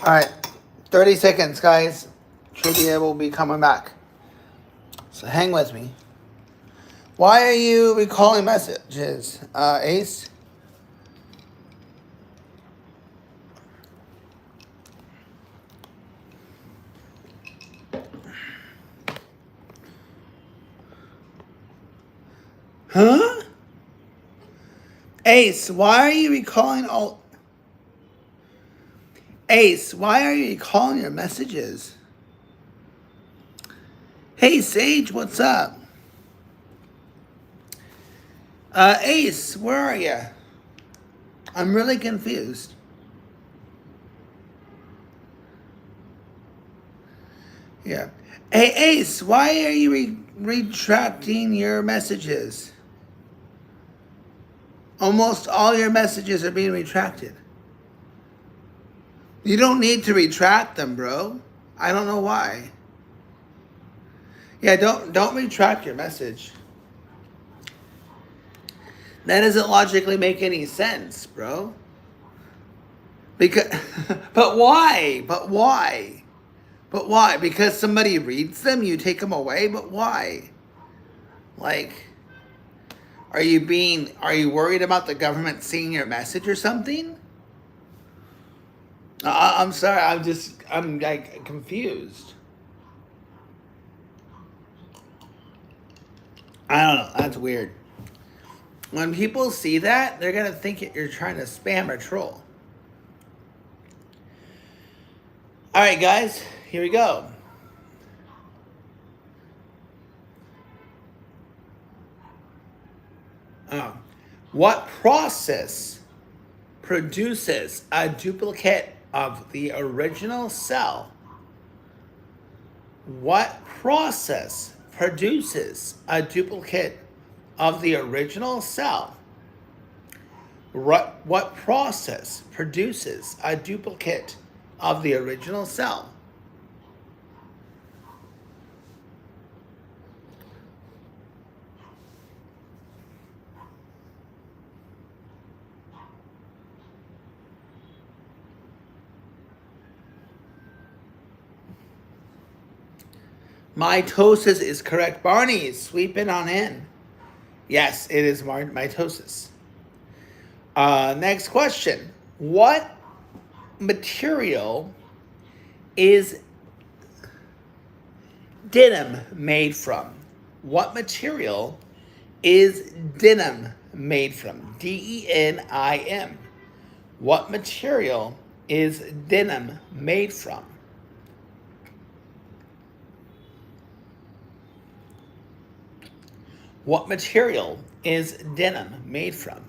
All right, 30 seconds, guys. Trivia will be coming back. So hang with me. Why are you recalling messages, Ace? Huh? Ace, why are you recalling all... Ace, why are you recalling your messages? Hey, Sage, what's up? Ace, where are you? I'm really confused. Yeah. Hey, Ace, why are you retracting your messages? Almost all your messages are being retracted. You don't need to retract them, bro. I don't know why. Yeah, don't retract your message. That doesn't logically make any sense, bro. Because, but why? But why? But why? Because somebody reads them, you take them away? But why? Like, are you worried about the government seeing your message or something? I'm sorry, I'm like confused. I don't know, that's weird. When people see that, they're gonna think you're trying to spam or troll. All right, guys, here we go. What process produces a duplicate of the original cell? What process produces a duplicate of the original cell? What process produces a duplicate of the original cell? Mitosis is correct. Barney, sweep it on in. Yes, it is mitosis. Next question. What material is denim made from? What material is denim made from? DENIM. What material is denim made from? What material is denim made from?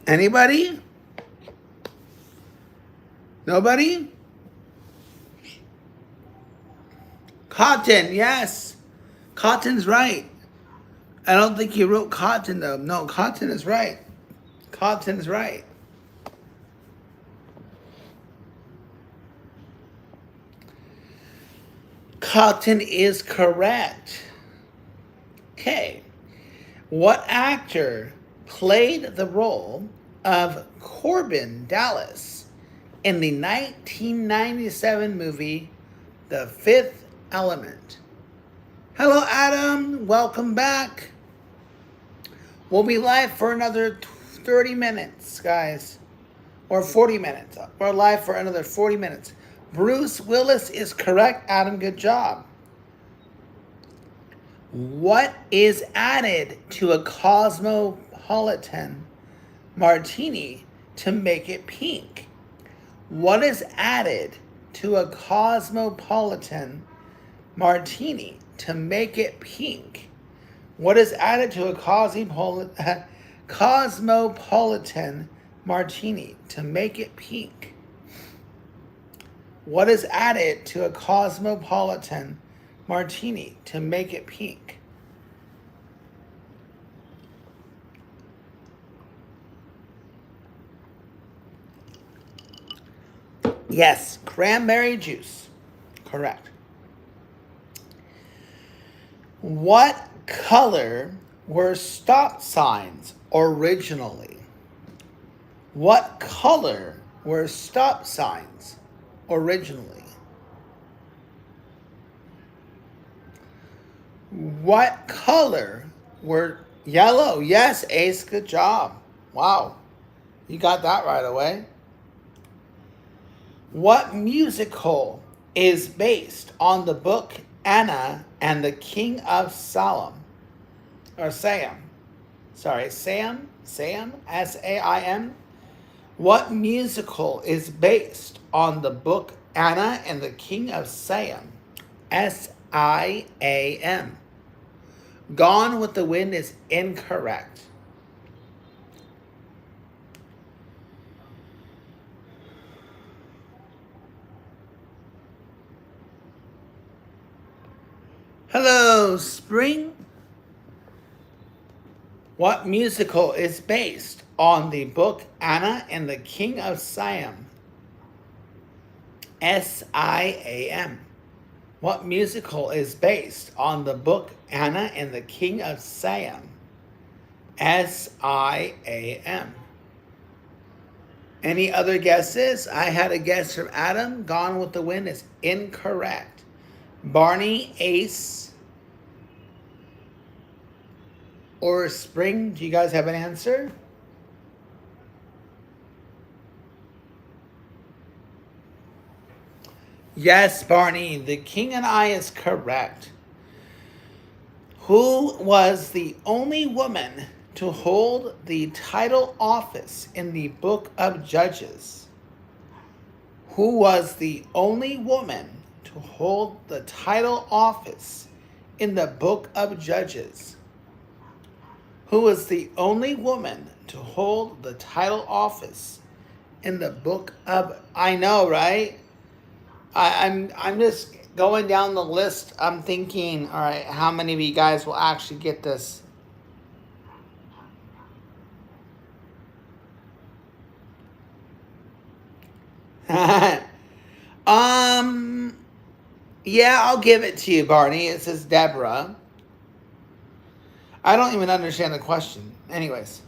Anybody? Nobody? Cotton, yes. Cotton's right. I don't think you wrote cotton though. No, cotton is right. Cotton's right. Cotton is correct. Okay. What actor played the role of Corbin Dallas in the 1997 movie The Fifth Element? Hello, Adam. Welcome back. We'll be live for another 30 minutes, guys. Or 40 minutes. We're live for another 40 minutes. Bruce Willis is correct, Adam. Good job. What is added to a cosmopolitan martini to make it pink? What is added to a cosmopolitan martini to make it pink? What is added to a cosmopolitan martini to make it pink? What is added to a cosmopolitan martini to make it pink? Yes, cranberry juice. Correct. What color were stop signs originally? What color were stop signs originally? What color were yellow? Yes, Ace, good job. Wow, you got that right away. What musical is based on the book Anna and the King of Salem? Or Sam. Sorry, Sam, S-A-I-M. What musical is based on the book Anna and the King of Siam? S-I-A-M. Gone with the Wind is incorrect. Hello, Spring. What musical is based on the book Anna and the King of Siam? S-I-A-M. What musical is based on the book Anna and the King of Siam? S-I-A-M. Any other guesses? I had a guess from Adam. Gone with the Wind is incorrect. Barney, Ace, or Spring, do you guys have an answer? Yes, Barney, The King and I is correct. Who was the only woman to hold the title office in the Book of Judges? Who was the only woman to hold the title office in the Book of Judges? Who was the only woman to hold the title office in the Book of... I know, right? I'm just going down the list. I'm thinking, all right, how many of you guys will actually get this? Yeah, I'll give it to you, Barney. It says Deborah. I don't even understand the question. Anyways.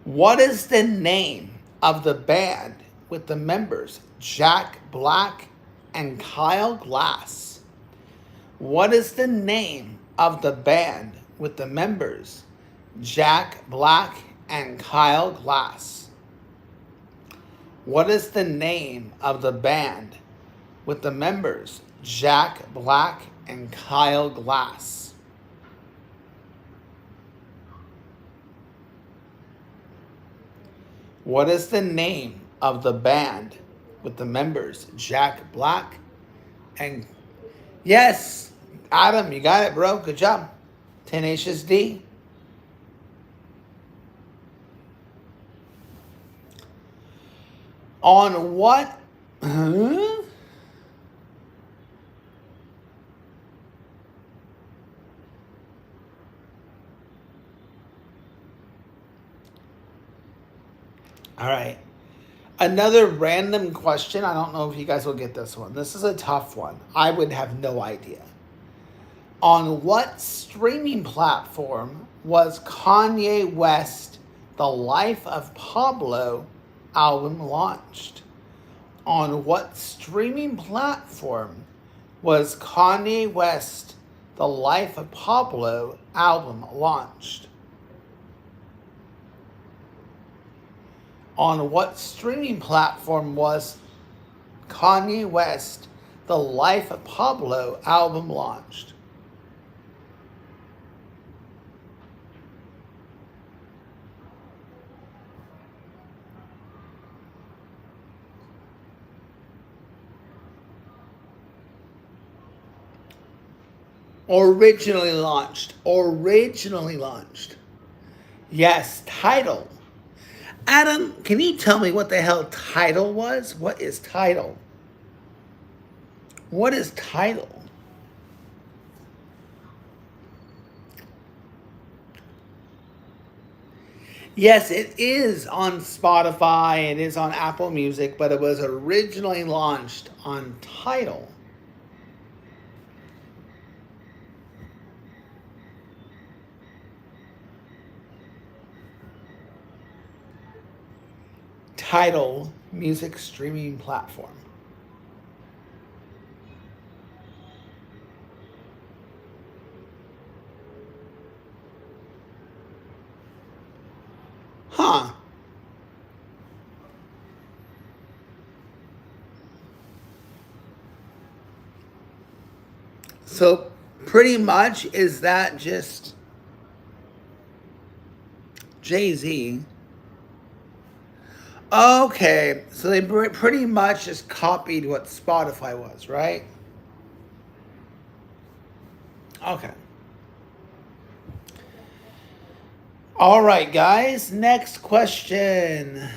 What is the name of the band with the members Jack Black and Kyle Glass? What is the name of the band with the members Jack Black and Kyle Glass? What is the name of the band with the members Jack Black and Kyle Glass? What is the name of the band with the members Jack Black and... Yes, Adam, you got it, bro. Good job. Tenacious D. On what... Huh? All right. Another random question. I don't know if you guys will get this one. This is a tough one. I would have no idea. On what streaming platform was Kanye West The Life of Pablo album launched? On what streaming platform was Kanye West The Life of Pablo album launched? On what streaming platform was Kanye West, The Life of Pablo album launched? Originally launched. Originally launched. Yes, Tidal. Adam, can you tell me what the hell Tidal was? What is Tidal? What is Tidal? Yes, it is on Spotify, it is on Apple Music, but it was originally launched on Tidal. Tidal music streaming platform. Huh. So pretty much is that just Jay-Z? Okay, so they pretty much just copied what Spotify was, right? Okay. All right, guys, next question.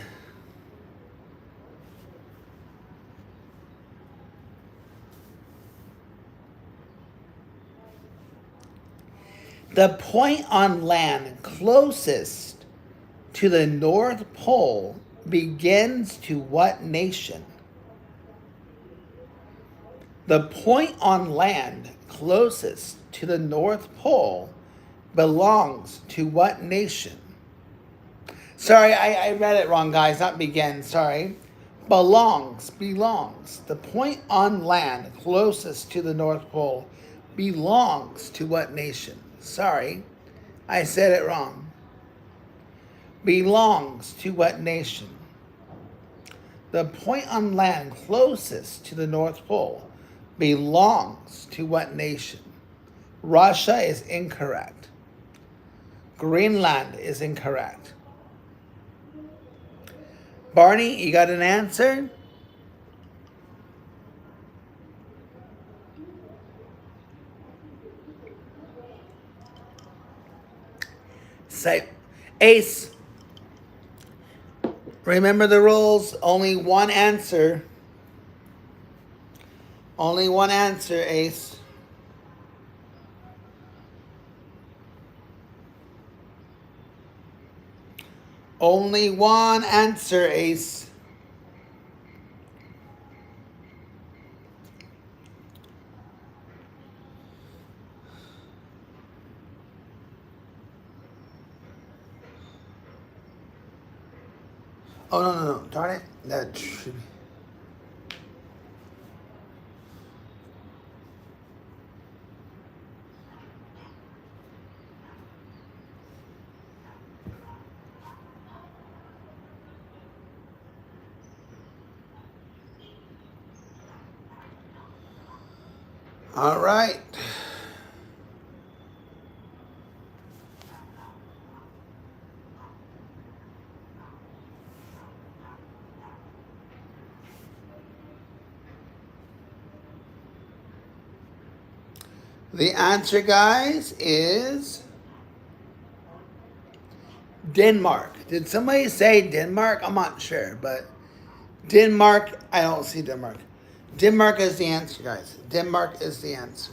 The point on land closest to the North Pole begins to what nation? The point on land closest to the North Pole belongs to what nation? Sorry, I read it wrong, guys. Not begin, sorry. Belongs. The point on land closest to the North Pole belongs to what nation? Sorry, I said it wrong. Belongs to what nation? The point on land closest to the North Pole belongs to what nation? Russia is incorrect. Greenland is incorrect. Barney, you got an answer? Say, Ace, remember the rules. Only one answer. Only one answer, Ace. Only one answer, Ace. Oh, no. Darn it. That should be. All right. The answer, guys, is Denmark. Did somebody say Denmark? I'm not sure, but Denmark, I don't see Denmark. Denmark is the answer, guys. Denmark is the answer.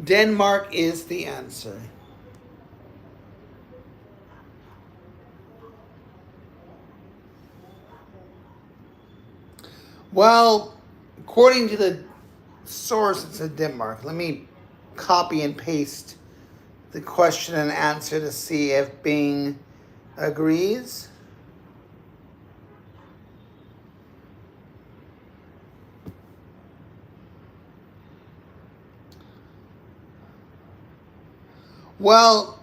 Denmark is the answer. Well, according to the source, it's in Denmark. Let me copy and paste the question and answer to see if Bing agrees. Well,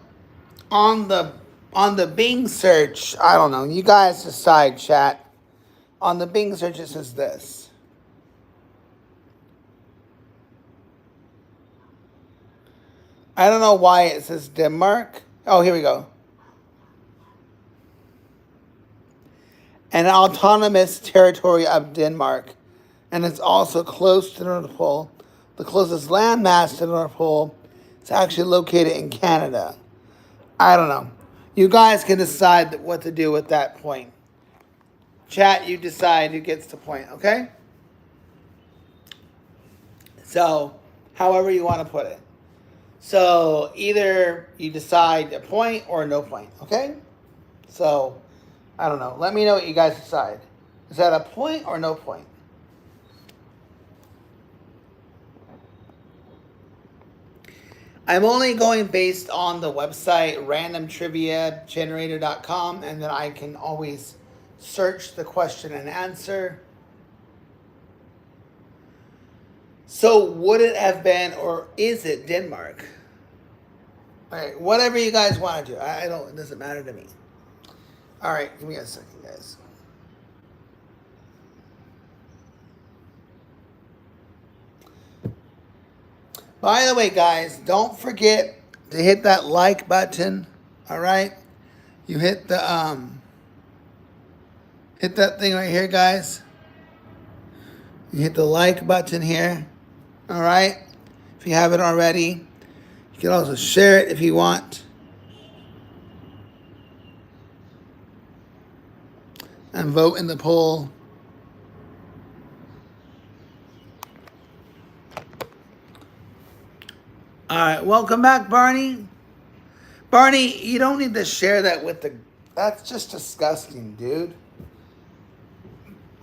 on the On the Bing search, I don't know. You guys decide, chat. On the Bing search, it says this. I don't know why it says Denmark. Oh, here we go. An autonomous territory of Denmark, and it's also close to the North Pole. The closest landmass to the North Pole is actually located in Canada. I don't know. You guys can decide what to do with that point. Chat, you decide who gets the point, okay? So, however you want to put it. So, either you decide a point or no point, okay? So, I don't know. Let me know what you guys decide. Is that a point or no point? I'm only going based on the website randomtriviagenerator.com, and then I can always search the question and answer. So would it have been, or is it Denmark? All right, whatever you guys want to do. I don't, it doesn't matter to me. All right, give me a second, guys. By the way, guys, don't forget to hit that like button. All right, you hit the hit that thing right here, guys. You hit the like button here. All right, if you haven't already, you can also share it if you want. And vote in the poll. All right, welcome back, Barney. Barney, you don't need to share that with the... That's just disgusting, dude.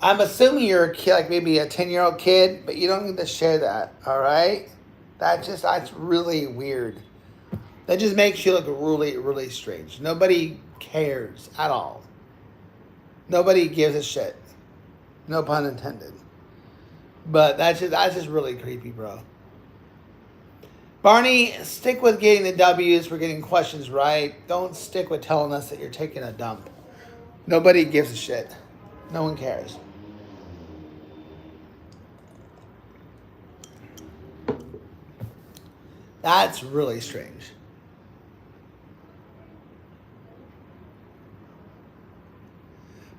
I'm assuming you're a kid, like maybe a 10-year-old kid, but you don't need to share that, all right? That's really weird. That just makes you look really, really strange. Nobody cares at all. Nobody gives a shit. No pun intended. But that's just really creepy, bro. Barney, stick with getting the W's for getting questions right. Don't stick with telling us that you're taking a dump. Nobody gives a shit. No one cares. That's really strange.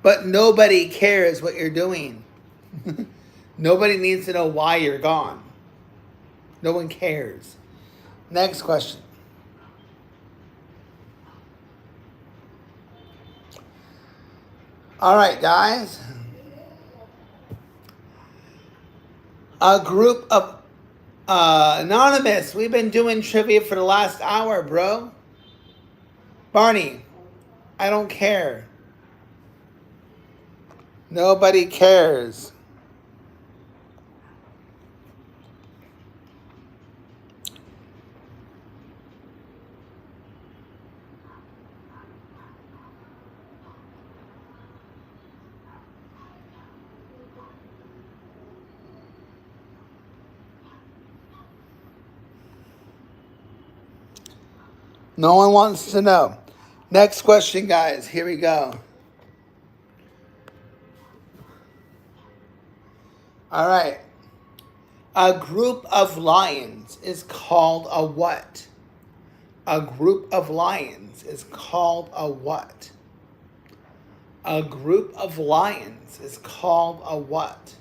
But nobody cares what you're doing. Nobody needs to know why you're gone. No one cares. Next question. All right, guys. A group of anonymous. We've been doing trivia for the last hour, bro. Barney, I don't care. Nobody cares. No one wants to know. Next question, guys. Here we go. All right. A group of lions is called a what? A group of lions is called a what? A group of lions is called a what?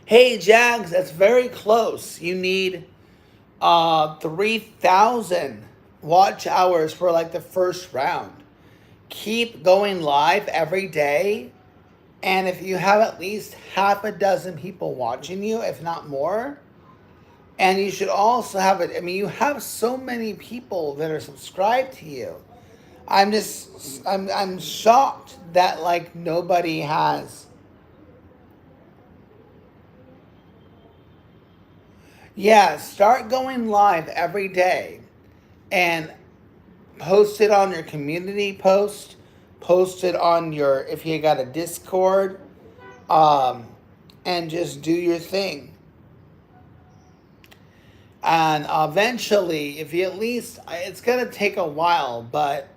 Hey, Jags, that's very close. You need 3,000 watch hours for like the first round. Keep going live every day. And if you have at least half a dozen people watching you, if not more, and you should also have it. I mean, you have so many people that are subscribed to you. I'm shocked that like nobody has. Yeah, start going live every day and post it on your community post, post it on your, if you got a Discord, um, and just do your thing. And eventually, if you at least, it's going to take a while, but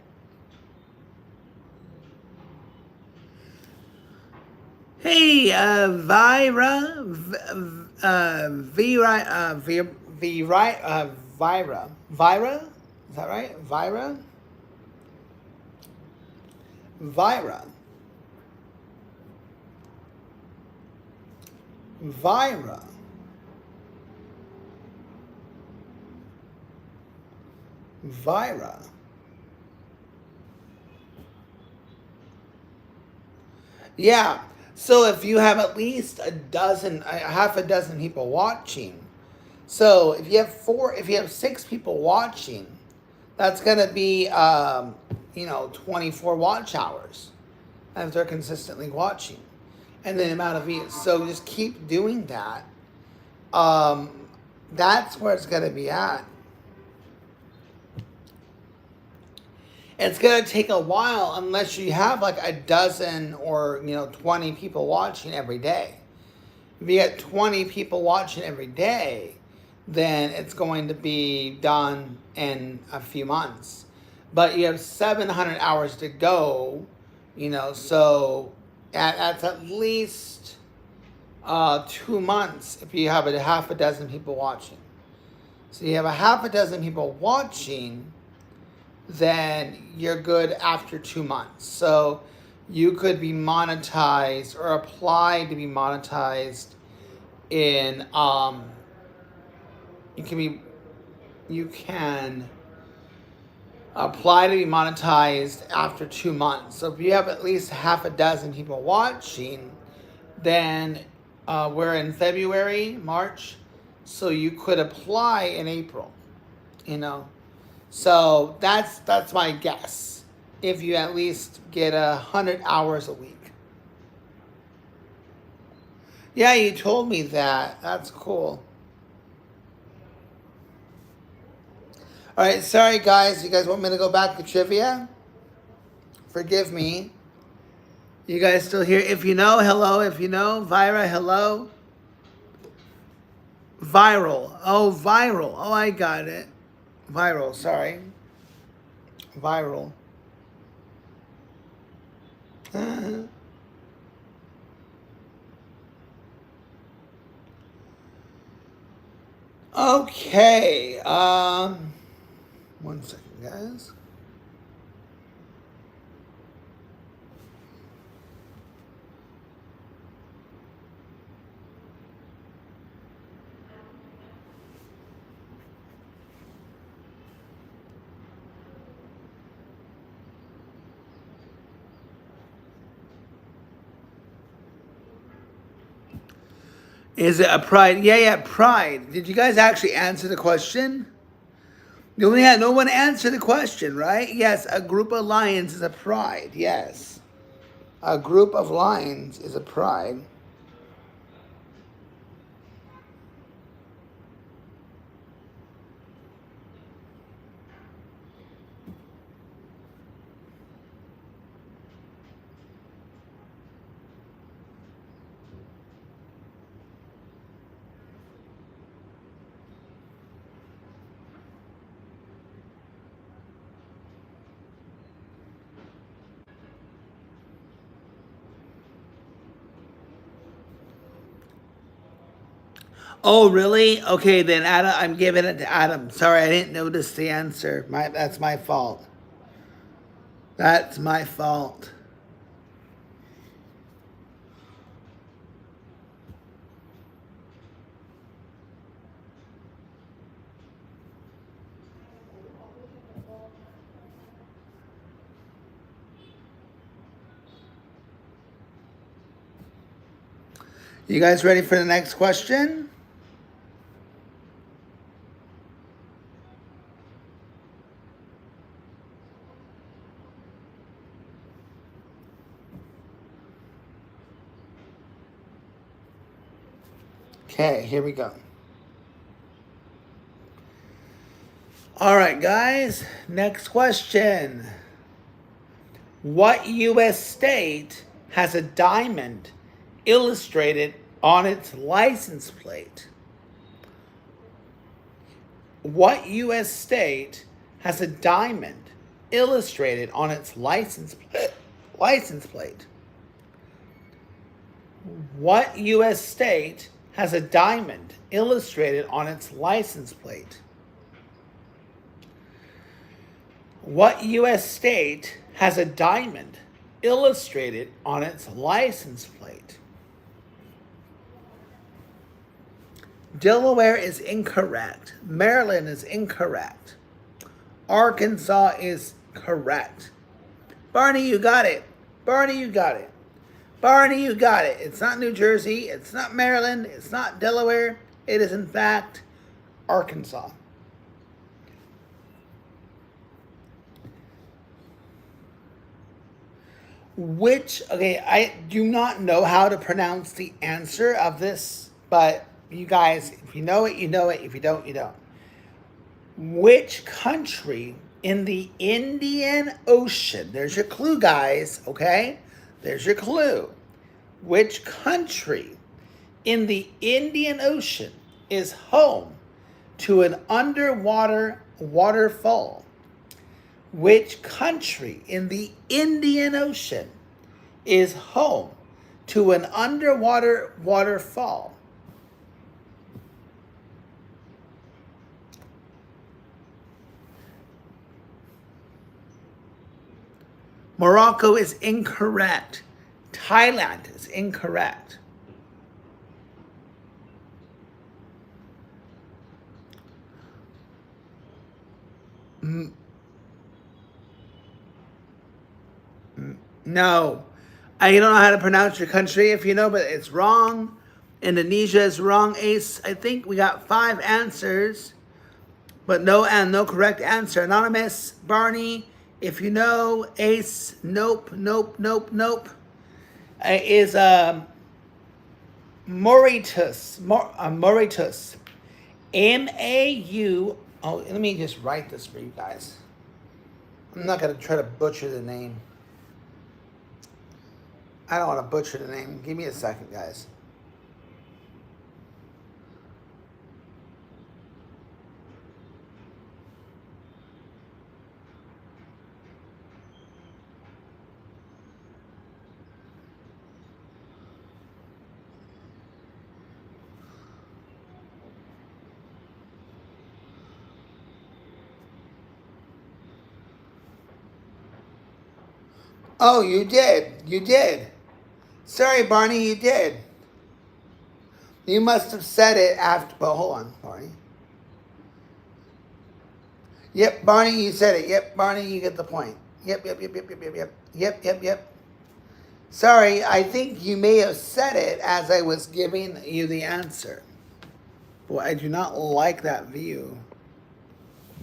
hey, Vira, Vira, is that right? Vira, Vira. Vira. Yeah. So if you have at least half a dozen people watching, so if you have 6 people watching, that's gonna be 24 watch hours, if they're consistently watching, and the amount of views. So just keep doing that. That's where it's gonna be at. It's going to take a while unless you have like a dozen or 20 people watching every day. If you get 20 people watching every day, then it's going to be done in a few months. But you have 700 hours to go, so that's at least 2 months if you have a half a dozen people watching. So you have a half a dozen people watching, then you're good after 2 months. So you could be monetized or apply to be monetized in you can apply to be monetized after 2 months. So if you have at least half a dozen people watching, then we're in February, March, so you could apply in April, So that's my guess. If you at least get 100 hours a week. Yeah, you told me that. That's cool. All right, sorry guys. You guys want me to go back to trivia? Forgive me. You guys still here? If you know, hello. If you know, Vira, hello. Viral. Oh, viral. Oh, I got it. Viral, sorry. Viral. Okay. 1 second, guys. Is it a pride? Yeah, pride. Did you guys actually answer the question? No one answered the question, right? Yes, a group of lions is a pride. Yes. A group of lions is a pride. Oh, really? Okay, then Adam, I'm giving it to Adam. Sorry, I didn't notice the answer. That's my fault. That's my fault. You guys ready for the next question? Okay, here we go. All right, guys. Next question. What U.S. state has a diamond illustrated on its license plate? What U.S. state has a diamond illustrated on its license plate? What U.S. state has a diamond illustrated on its license plate? What U.S. state has a diamond illustrated on its license plate? Delaware is incorrect. Maryland is incorrect. Arkansas is correct. Barney, you got it. Barney, you got it. Barney, you got it. It's not New Jersey. It's not Maryland. It's not Delaware. It is, in fact, Arkansas. I do not know how to pronounce the answer of this, but you guys, if you know it, you know it. If you don't, you don't. Which country in the Indian Ocean, there's your clue, guys, okay? There's your clue. Which country in the Indian Ocean is home to an underwater waterfall? Which country in the Indian Ocean is home to an underwater waterfall? Morocco is incorrect. Thailand is incorrect. No. I don't know how to pronounce your country if you know, but it's wrong. Indonesia is wrong, Ace. I think we got 5 answers, but no correct answer. Anonymous, Barney, if you know, Ace, nope. Is Mauritius. Mauritius. M-A-U. Oh, let me just write this for you guys. I'm not going to try to butcher the name. I don't want to butcher the name. Give me a second, guys. Oh, you did. You did. Sorry, Barney, you did. You must have said it after. But hold on, Barney. Yep, Barney, you said it. Yep, Barney, you get the point. Yep. Sorry, I think you may have said it as I was giving you the answer. Boy, I do not like that view.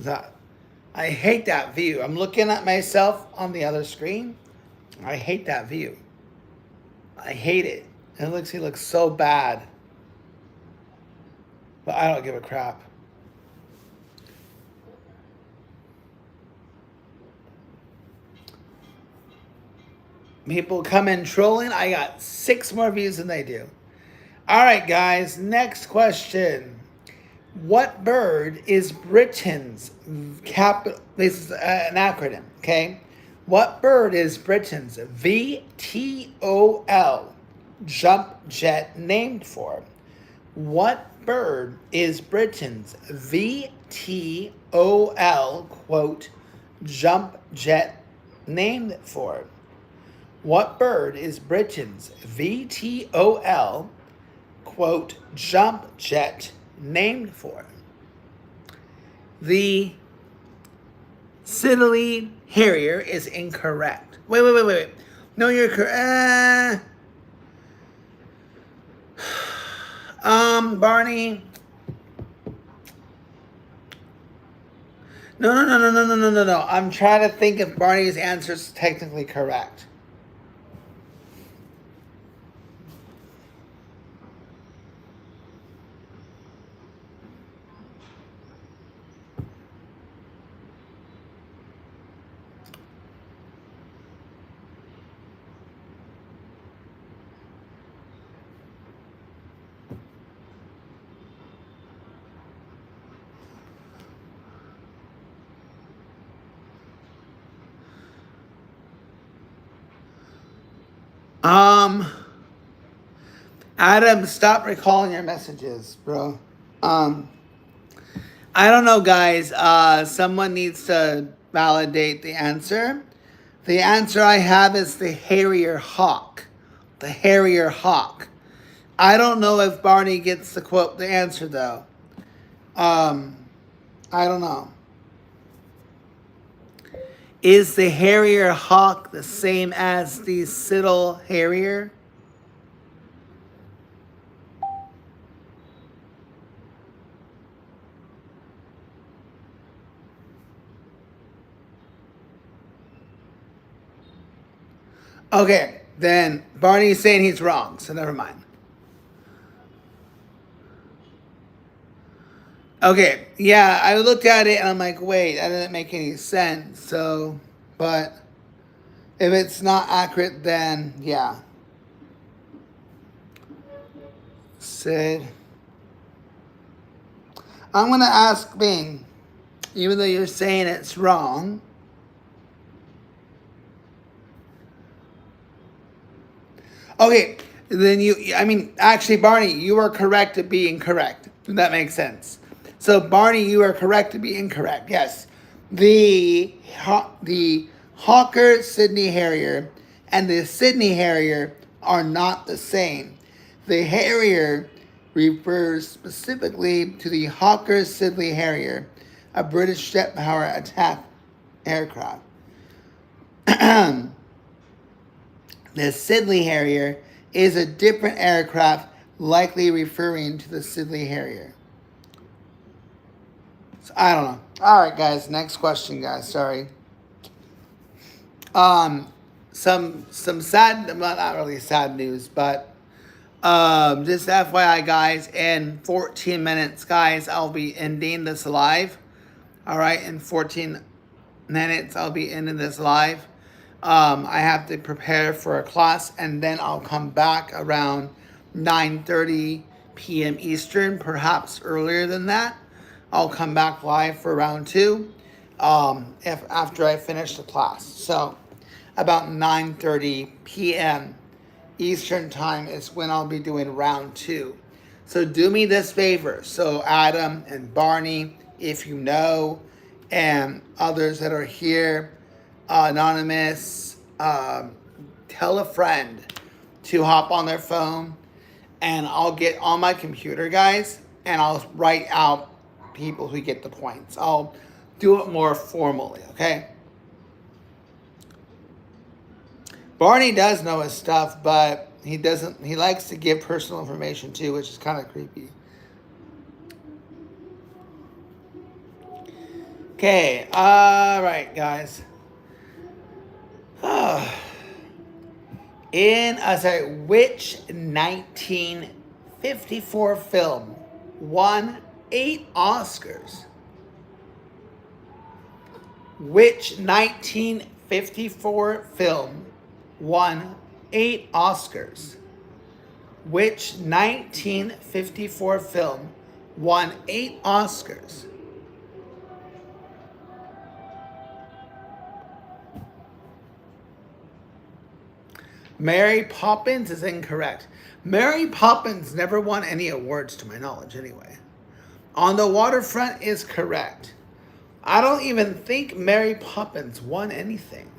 I hate that view. I'm looking at myself on the other screen. I hate that view. I hate it. He looks so bad. But I don't give a crap. People come in trolling. I got 6 more views than they do. All right, guys. Next question. What bird is Britain's capital? This is an acronym, okay? What bird is Britain's VTOL jump jet named for? What bird is Britain's VTOL, quote, jump jet named for? What bird is Britain's VTOL, quote, jump jet named for? The Siddeley Harrier is incorrect. Wait. No, you're correct. Barney. No. I'm trying to think if Barney's answer is technically correct. Um, Adam, stop recalling your messages, bro. Um, I don't know, guys. Someone needs to validate the answer. The answer I have is the Harrier Hawk. The Harrier Hawk. I don't know if Barney gets the answer though. Um, I don't know. Is the Harrier Hawk the same as the Siddle Harrier? Okay, then Barney's saying he's wrong, so never mind. Okay, yeah, I looked at it and I'm like, wait, that didn't make any sense. So, but if it's not accurate, then yeah. Sid. I'm going to ask Bing, even though you're saying it's wrong. Okay, then actually, Barney, you are correct to be incorrect. That makes sense. So, Barney, you are correct to be incorrect. Yes. The Hawker Sydney Harrier and the Sydney Harrier are not the same. The Harrier refers specifically to the Hawker Siddeley Harrier, a British jet power attack aircraft. The Siddeley Harrier is a different aircraft, likely referring to the Siddeley Harrier. So, I don't know. All right, guys. Next question, guys. Sorry. Some sad, well, not really sad news, but just FYI, guys. In 14 minutes, guys, I'll be ending this live. All right, in 14 minutes, I'll be ending this live. I have to prepare for a class, and then I'll come back around 9:30 p.m. Eastern, perhaps earlier than that. I'll come back live for round 2 after I finish the class. So about 9:30 p.m. Eastern time is when I'll be doing round 2. So do me this favor. So Adam and Barney, if you know, and others that are here, Anonymous, tell a friend to hop on their phone, and I'll get on my computer, guys, and I'll write out people who get the points. I'll do it more formally, okay? Barney does know his stuff, but he doesn't. He likes to give personal information too, which is kind of creepy. Okay, all right, guys. Which 1954 film won 8 Oscars? Which 1954 film won 8 Oscars? Which 1954 film won 8 Oscars? Mary Poppins is incorrect. Mary Poppins never won any awards to my knowledge anyway. On the Waterfront is correct. I don't even think Mary Poppins won anything.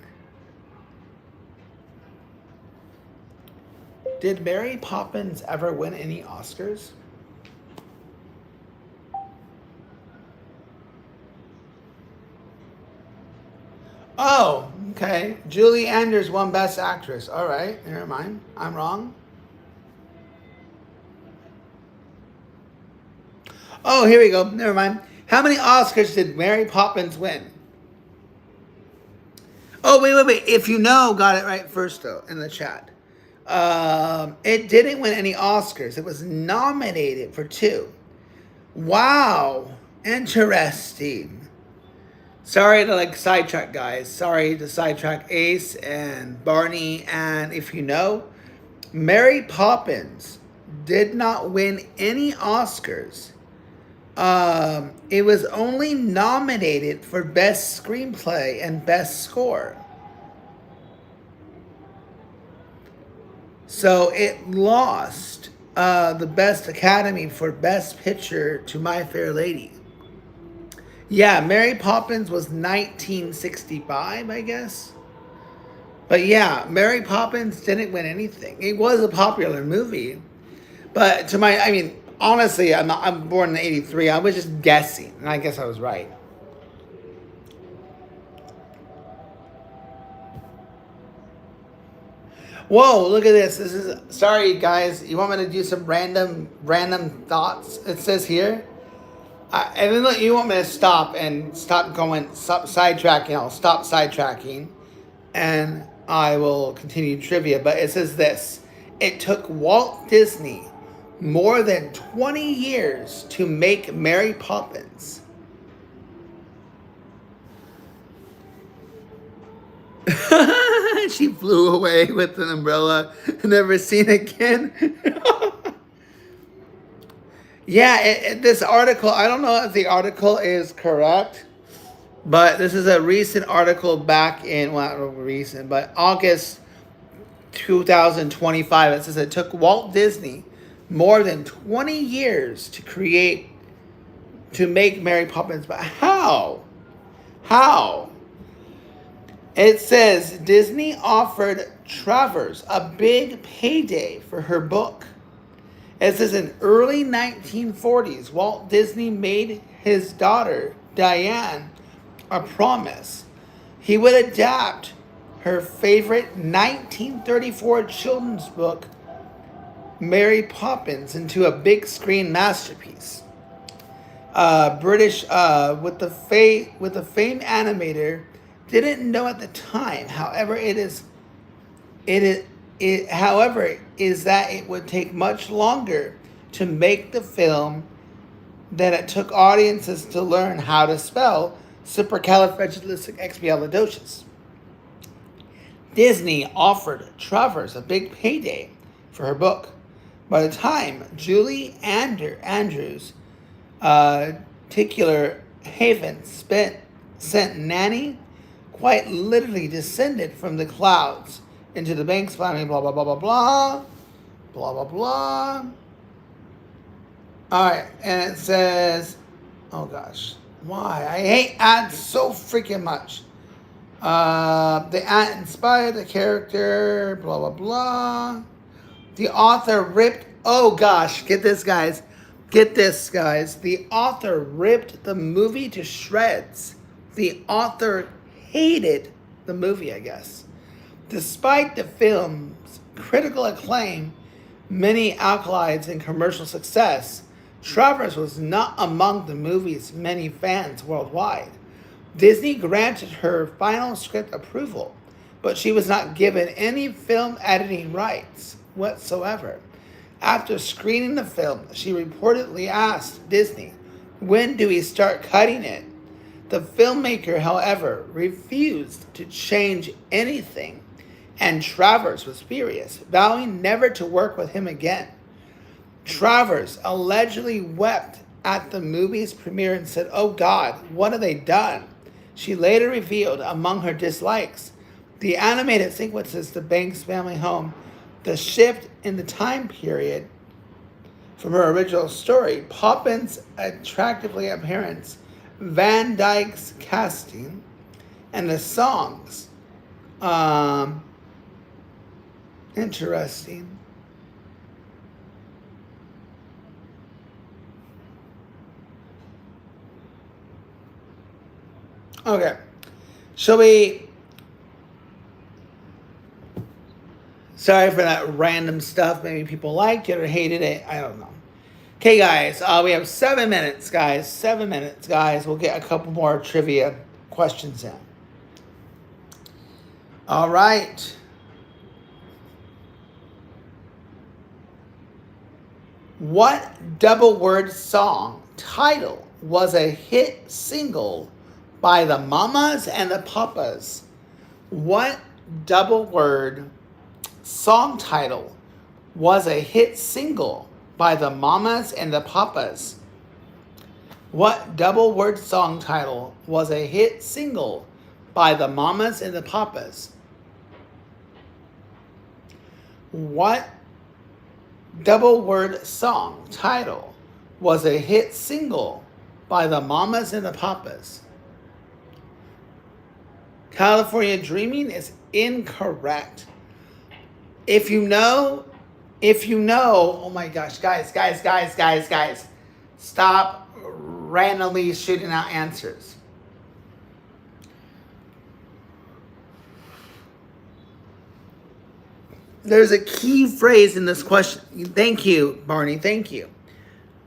Did Mary Poppins ever win any Oscars? Oh, okay. Julie Andrews won Best Actress. All right, never mind. I'm wrong. Oh, here we go. Never mind. How many Oscars did Mary Poppins win? Oh, wait. If you know, got it right first, though, in the chat. It didn't win any Oscars. It was nominated for 2. Wow. Interesting. Sorry to sidetrack, guys. Sorry to sidetrack Ace and Barney. And if you know, Mary Poppins did not win any Oscars. It was only nominated for Best Screenplay and Best Score. So it lost the Best Academy for Best Picture to My Fair Lady. Yeah, Mary Poppins was 1965, I guess. But yeah, Mary Poppins didn't win anything. It was a popular movie, but I mean, honestly, I'm born in '83. I was just guessing, and I guess I was right. Whoa, look at this. This is sorry guys. You want me to do some random thoughts? It says here. And then you want me to stop sidetracking. I'll stop sidetracking, and I will continue trivia. But it says this: it took Walt Disney more than 20 years to make Mary Poppins. She flew away with an umbrella, never seen again. Yeah, this article, I don't know if the article is correct, but this is a recent article back in, well, not recent, but August 2025. It says it took Walt Disney more than 20 years to make Mary Poppins. But how? How? It says Disney offered Travers a big payday for her book. It says in early 1940s, Walt Disney made his daughter, Diane, a promise. He would adapt her favorite 1934 children's book, Mary Poppins, into a big screen masterpiece. British with the famed animator didn't know at the time. However, is that it would take much longer to make the film than it took audiences to learn how to spell supercalifragilisticexpialidocious. Disney offered Travers a big payday for her book. By the time Julie Andrews, titular Haven, sent Nanny, quite literally descended from the clouds into the Banks family, blah, blah, blah, blah, blah, blah, blah, blah. All right, and it says, oh gosh, why? I hate ads so freaking much. The ad inspired the character, blah, blah, blah. The author ripped, oh gosh, get this, guys. Get this, guys. The author ripped the movie to shreds. The author hated the movie, I guess. Despite the film's critical acclaim, many accolades, and commercial success, Travers was not among the movie's many fans worldwide. Disney granted her final script approval, but she was not given any film editing rights whatsoever. After screening the film, she reportedly asked Disney, "When do we start cutting it?" The filmmaker, however, refused to change anything, and Travers was furious, vowing never to work with him again. Travers allegedly wept at the movie's premiere and said, "Oh God, what have they done?" She later revealed among her dislikes the animated sequences to Banks' family home, the shift in the time period from her original story, Poppins' attractively appearance, Van Dyke's casting, and the songs. Interesting. Okay. Shall we? Sorry for that random stuff. Maybe people liked it or hated it. I don't know. Okay, guys. We have 7 minutes, guys. 7 minutes, guys. We'll get a couple more trivia questions in. All right. What double word song title was a hit single by the Mamas and the Papas? What double word song title was a hit single by the Mamas and the Papas? What double word song title was a hit single by the Mamas and the Papas? What double word song title was a hit single by the Mamas and the Papas? California Dreaming is incorrect. If you know, oh my gosh, guys, stop randomly shooting out answers. There's a key phrase in this question. Thank you, Barney. Thank you.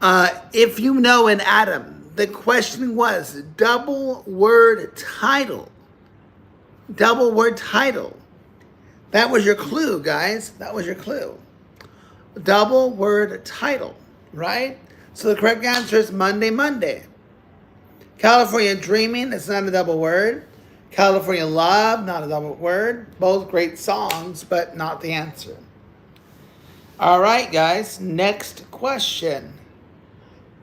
If you know an Adam, the question was double word title. Double word title. That was your clue, guys. That was your clue. Double word title, right? So the correct answer is Monday, Monday. California Dreaming, it's not a double word. California Love, not a double word. Both great songs, but not the answer. All right, guys. Next question.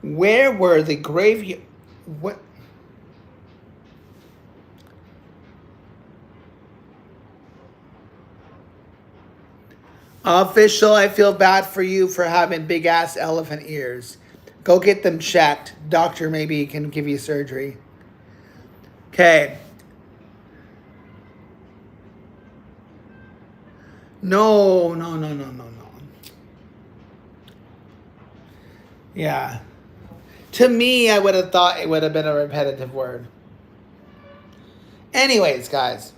Where were the graveyard? What? Official, I feel bad for you for having big ass elephant ears. Go get them checked. Doctor maybe can give you surgery. Okay. No. Yeah. To me, I would have thought it would have been a repetitive word. Anyways, guys.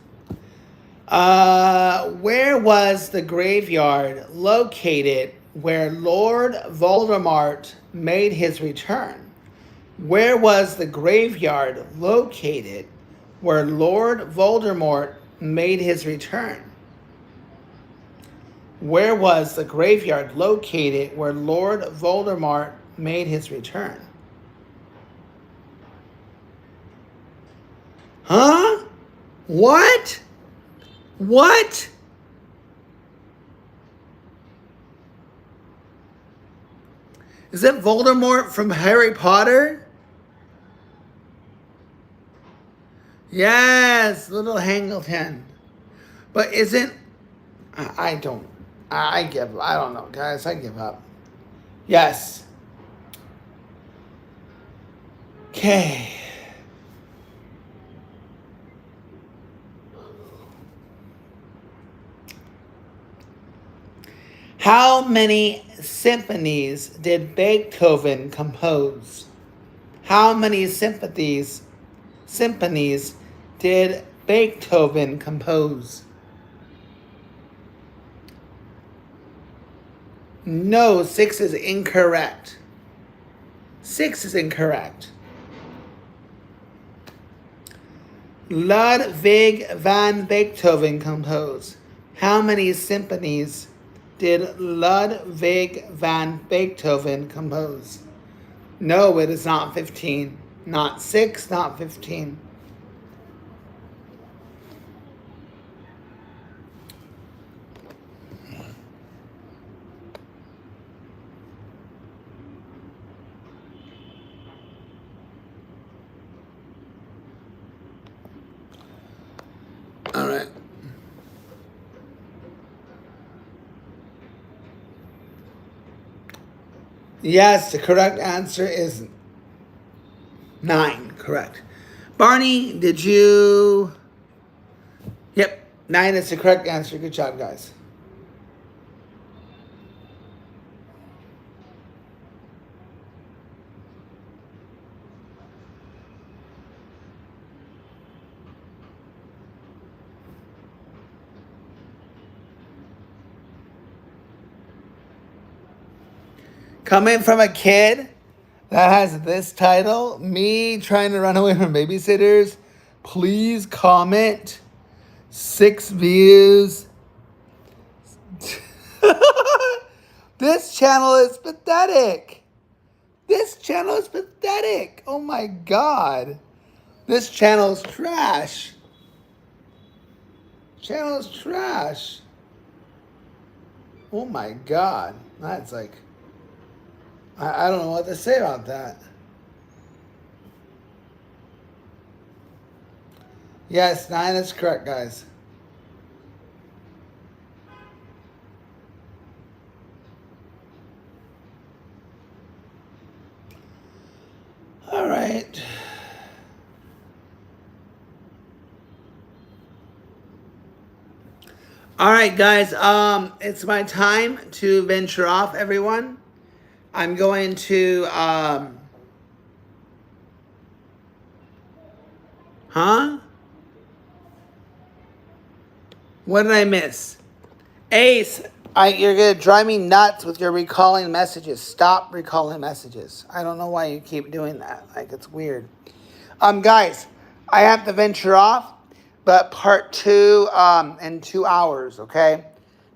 Where was the graveyard located where Lord Voldemort made his return? Where was the graveyard located where Lord Voldemort made his return? Where was the graveyard located where Lord Voldemort made his return? Huh? What? What? Is it Voldemort from Harry Potter? Yes, little Hangleton. But isn't... I don't... I give... I don't know, guys. I give up. Yes. Okay. How many symphonies did Beethoven compose? How many symphonies did Beethoven compose? No, 6 is incorrect. 6 is incorrect. Ludwig van Beethoven composed. How many symphonies did Ludwig van Beethoven compose? No, it is not 15. Not 6, not 15. All right. Yes, the correct answer is 9. Correct. Barney, did you... Yep, 9 is the correct answer. Good job, guys. Coming from a kid that has this title, me trying to run away from babysitters, please comment. 6 views. This channel is pathetic. This channel is pathetic. Oh my God. This channel is trash. Channel is trash. Oh my God. That's like... I don't know what to say about that. Yes, 9 is correct, guys. right. All right, guys. It's my time to venture off, everyone. I'm going to, huh? What did I miss? Ace, you're going to drive me nuts with your recalling messages. Stop recalling messages. I don't know why you keep doing that. Like, it's weird. Guys, I have to venture off, but part 2, in 2 hours, okay?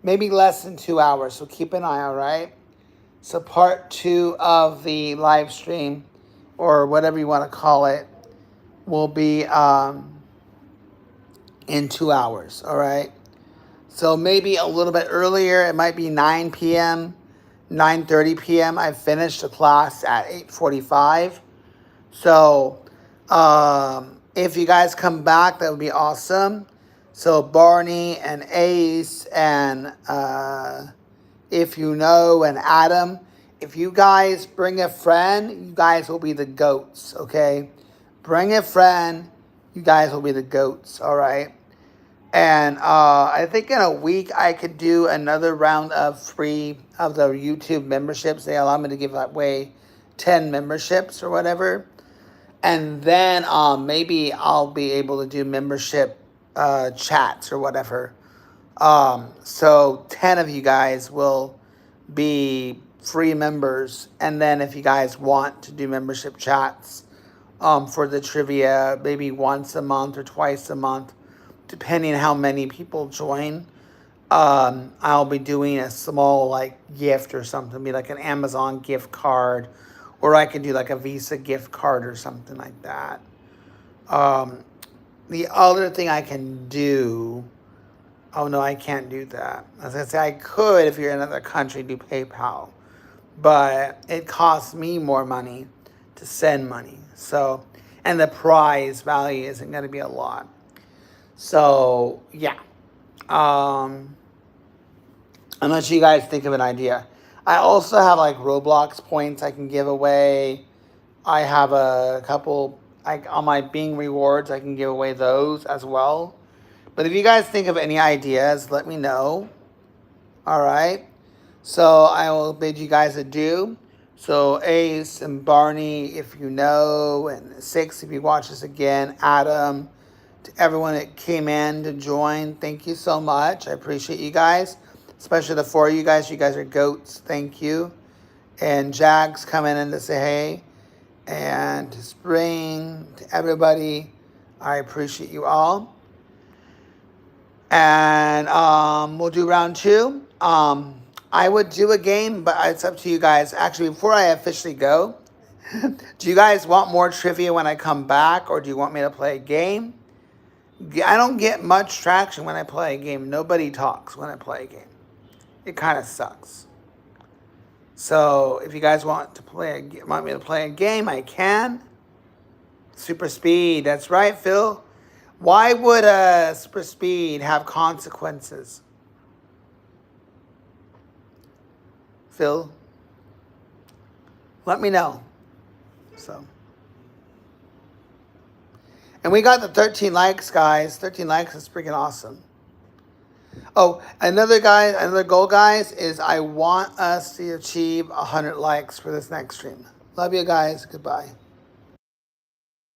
Maybe less than 2 hours, so keep an eye, all right? So part 2 of the live stream, or whatever you want to call it, will be in 2 hours, all right? So maybe a little bit earlier. It might be 9 p.m., 9:30 p.m. I finished the class at 8:45. So if you guys come back, that would be awesome. So Barney and Ace and If You Know and Adam, if you guys bring a friend, you guys will be the goats, okay? Bring a friend, you guys will be the goats, all right? And I think in a week I could do another round of free of the YouTube memberships. They allow me to give away 10 memberships or whatever. And then maybe I'll be able to do membership chats or whatever. So 10 of you guys will be free members. And then if you guys want to do membership chats for the trivia, maybe once a month or twice a month, depending on how many people join, I'll be doing a small like gift or something, be like an Amazon gift card, or I could do like a Visa gift card or something like that. The other thing I can do, oh no, I can't do that. As I say, I could if you're in another country do PayPal, but it costs me more money to send money. So, and the prize value isn't going to be a lot. So, yeah. Unless you guys think of an idea. I also have like Roblox points I can give away. I have a couple, like on my Bing rewards, I can give away those as well. But if you guys think of any ideas, let me know. All right. So I will bid you guys adieu. So Ace and Barney, If You Know, and Six, if you watch this again, Adam, to everyone that came in to join, thank you so much. I appreciate you guys, especially the 4 of you guys. You guys are goats. Thank you. And Jags coming in to say hey. And to Spring, to everybody, I appreciate you all. And we'll do round 2. I would do a game, but it's up to you guys. Actually, before I officially go, do you guys want more trivia when I come back, or do you want me to play a game? I don't get much traction when I play a game. Nobody talks when I play a game. It kind of sucks. So if you guys want me to play a game, I can. Super speed. That's right, Phil. Why would super speed have consequences? Phil, let me know. So. And we got the 13 likes, guys. 13 likes is freaking awesome. Oh, another goal, guys, is I want us to achieve 100 likes for this next stream. Love you guys. Goodbye.